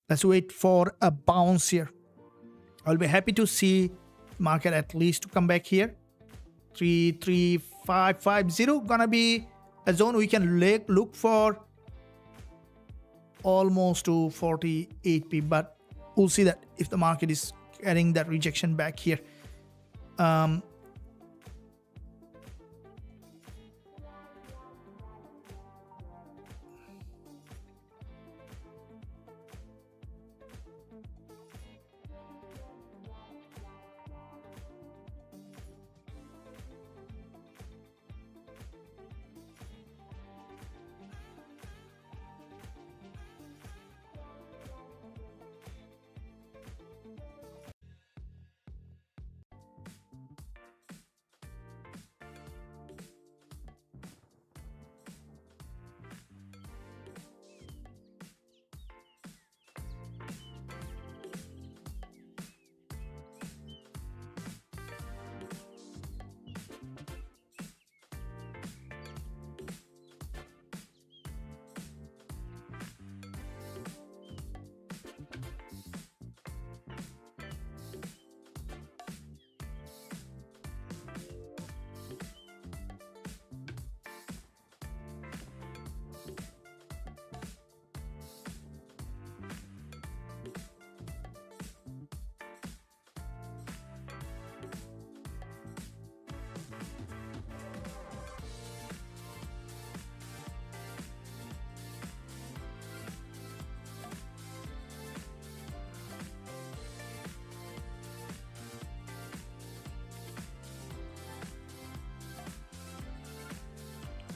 Let's wait for a bounce here. I'll be happy to see market at least to come back here. 33550 gonna be a zone we can look for almost to 48p, but we'll see that if the market is getting that rejection back here.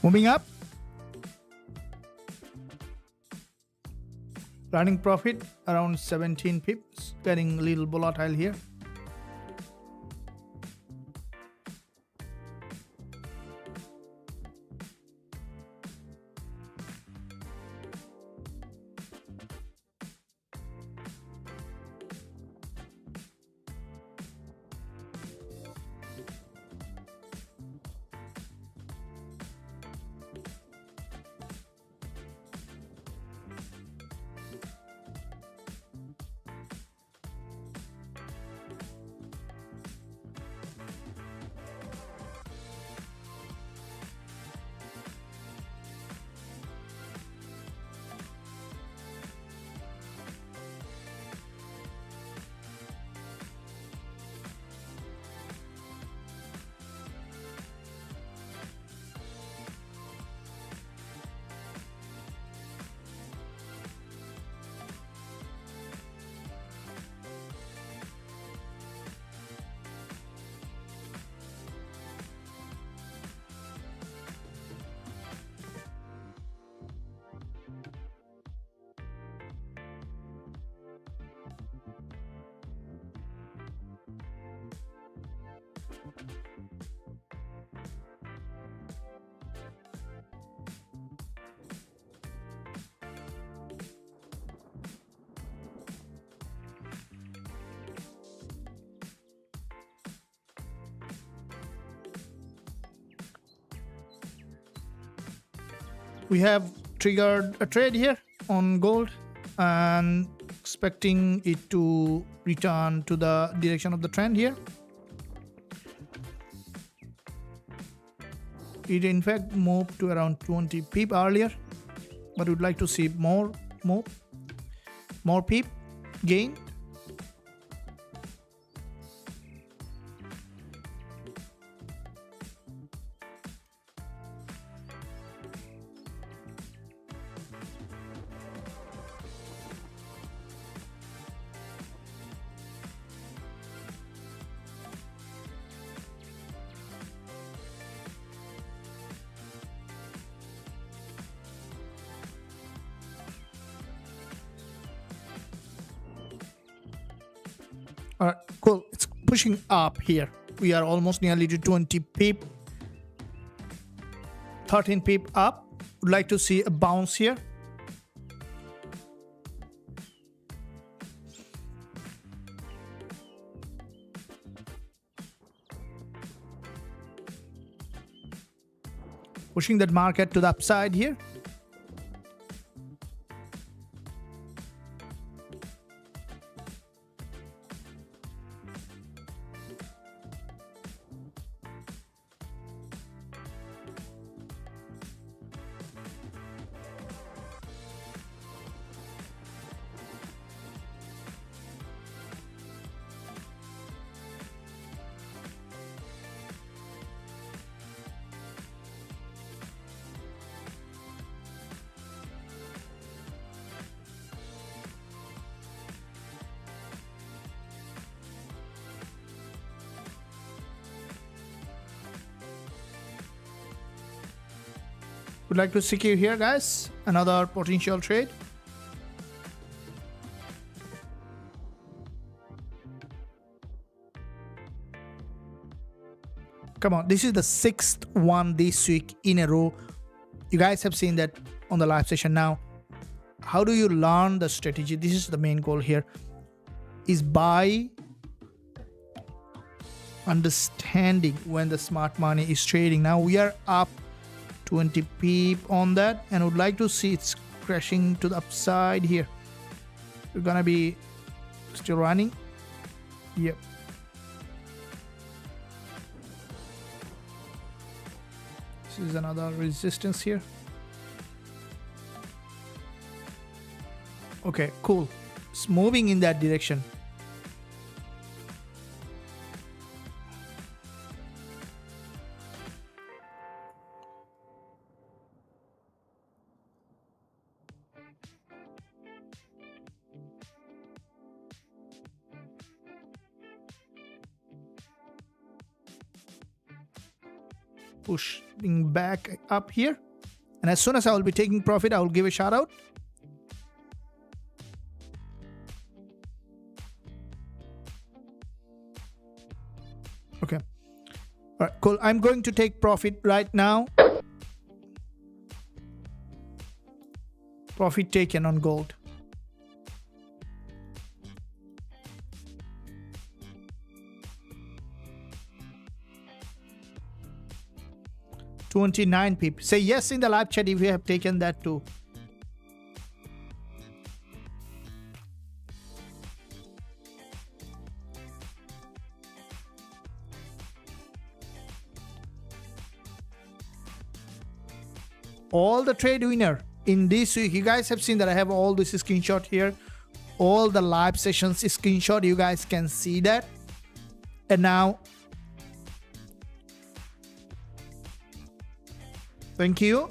Moving up, running profit around 17 pips, getting a little volatile here. We have triggered a trade here on gold and expecting it to return to the direction of the trend here. It in fact moved to around 20 pip earlier, but we'd like to see more pip gain. All right, cool. It's pushing up here. We are almost nearly to 20 pip, 13 pip up. Would like to see a bounce here. Pushing that market to the upside here. Would like to secure here, guys, another potential trade. Come on, this is the sixth one this week in a row. You guys have seen that on the live session. Now, how do you learn the strategy? This is the main goal here, is by understanding when the smart money is trading. Now we are up 20 pip on that, and would like to see it's crashing to the upside here. We're gonna be still running. Yep. This is another resistance here. Okay, cool. It's moving in that direction. Pushing back up here, and as soon as I will be taking profit, I will give a shout out. Okay, all right, cool. I'm going to take profit right now. Profit taken on gold. $29 pip. Say yes in the live chat if you have taken that too. All the trade winner in this week, you guys have seen that I have all this screenshot here. All the live sessions screenshot, you guys can see that. And now, thank you.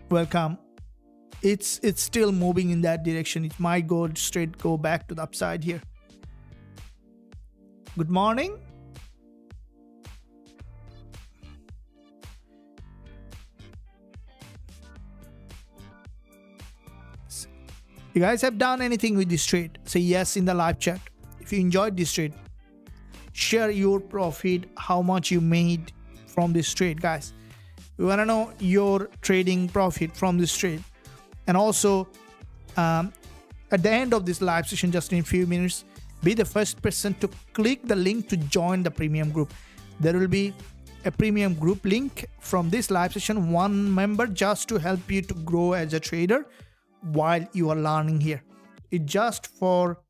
Welcome. It's still moving in that direction. It might go back to the upside here. Good morning. You guys have done anything with this trade? Say yes in the live chat. If you enjoyed this trade, share your profit, how much you made from this trade, guys. We want to know your trading profit from this trade. And also, at the end of this live session, just in a few minutes, be the first person to click the link to join the premium group. There will be a premium group link from this live session, one member, just to help you to grow as a trader while you are learning here. It's just for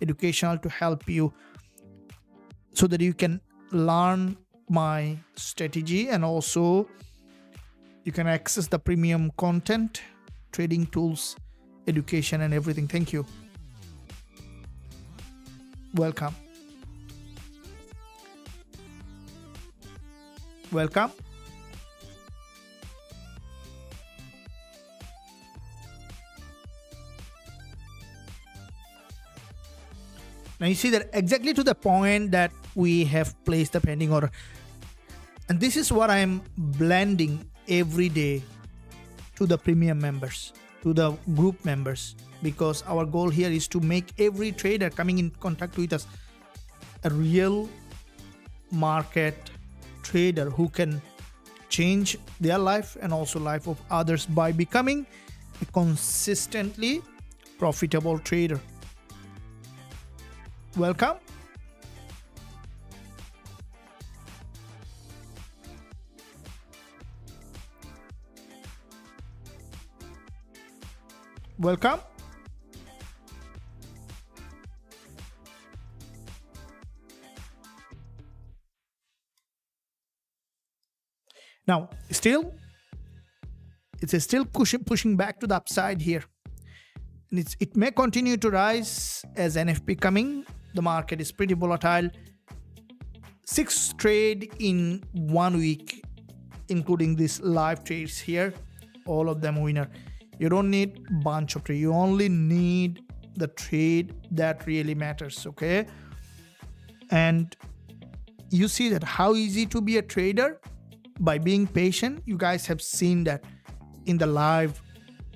educational, to help you so that you can learn my strategy, and also you can access the premium content, trading tools, education, and everything. Thank you. Welcome. Welcome. Now you see that exactly to the point that we have placed the pending order. And this is what I'm blending every day to the premium members, to the group members, because our goal here is to make every trader coming in contact with us a real market trader who can change their life and also life of others by becoming a consistently profitable trader. Welcome. Welcome. Now, it's still pushing back to the upside here. And it may continue to rise as NFP coming. The market is pretty volatile. 6 trade in 1 week, including these live trades here, all of them winner. You don't need bunch of trade. You only need the trade that really matters, okay? And you see that how easy to be a trader by being patient. You guys have seen that in the live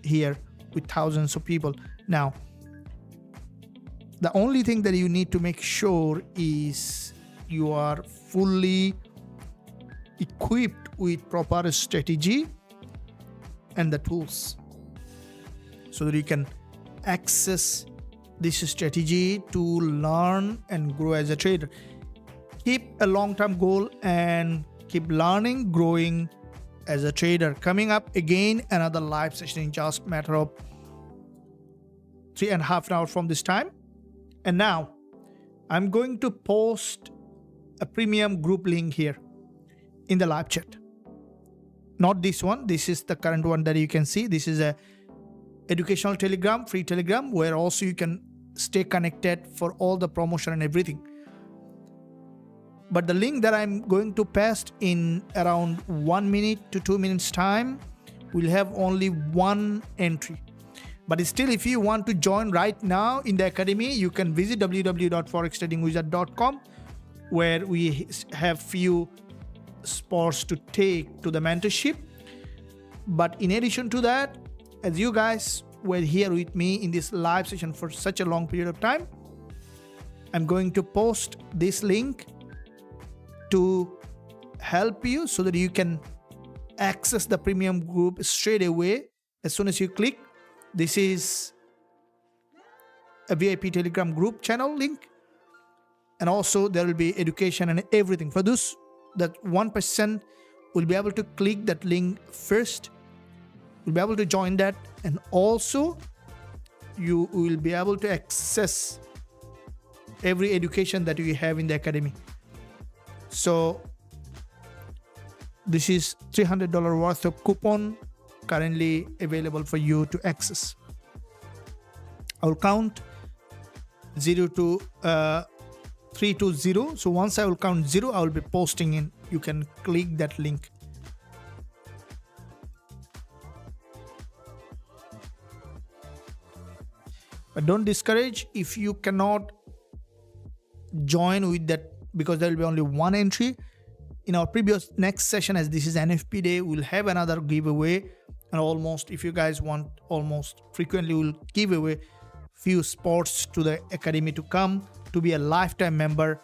here with thousands of people. Now, the only thing that you need to make sure is you are fully equipped with proper strategy and the tools, so that you can access this strategy to learn and grow as a trader. Keep a long-term goal and keep learning, growing as a trader. Coming up again, another live session in just a matter of 3.5 hours from this time. And now I'm going to post a premium group link here in the live chat. Not this one. This is the current one that you can see. This is a educational Telegram, free Telegram, where also you can stay connected for all the promotion and everything. But the link that I'm going to paste in around 1 minute to 2 minutes time will have only 1 entry. But still, if you want to join right now in the academy, you can visit www.forextradingwizard.com, where we have few spots to take to the mentorship. But in addition to that, as you guys were here with me in this live session for such a long period of time, I'm going to post this link to help you so that you can access the premium group straight away as soon as you click. This is a VIP Telegram group channel link, and also there will be education and everything. For those that 1% will be able to click that link first, will be able to join that, and also you will be able to access every education that we have in the academy. So this is $300 worth of coupon currently available for you to access. I will count 0 to 3 to 0. So once I will count 0, I will be posting in. You can click that link. But don't discourage if you cannot join with that, because there will be only 1 entry. In our previous next session, as this is NFP day, we'll have another giveaway, and almost, if you guys want, almost frequently we'll give away few spots to the academy to come to be a lifetime member,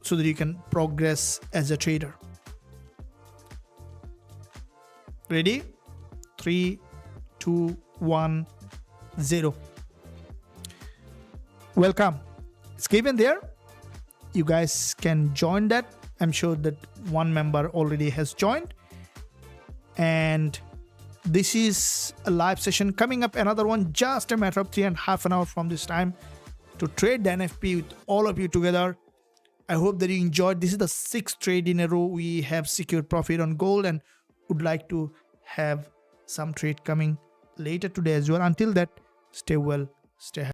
so that you can progress as a trader. Ready? 3, 2, 1, 0. Welcome. It's given there. You guys can join that. I'm sure that 1 member already has joined. And this is a live session coming up, another one, just a matter of 3.5 hours from this time, to trade the NFP with all of you together. I hope that you enjoyed. This is the 6th trade in a row we have secured profit on gold, and would like to have some trade coming later today as well. Until that, stay well, stay happy.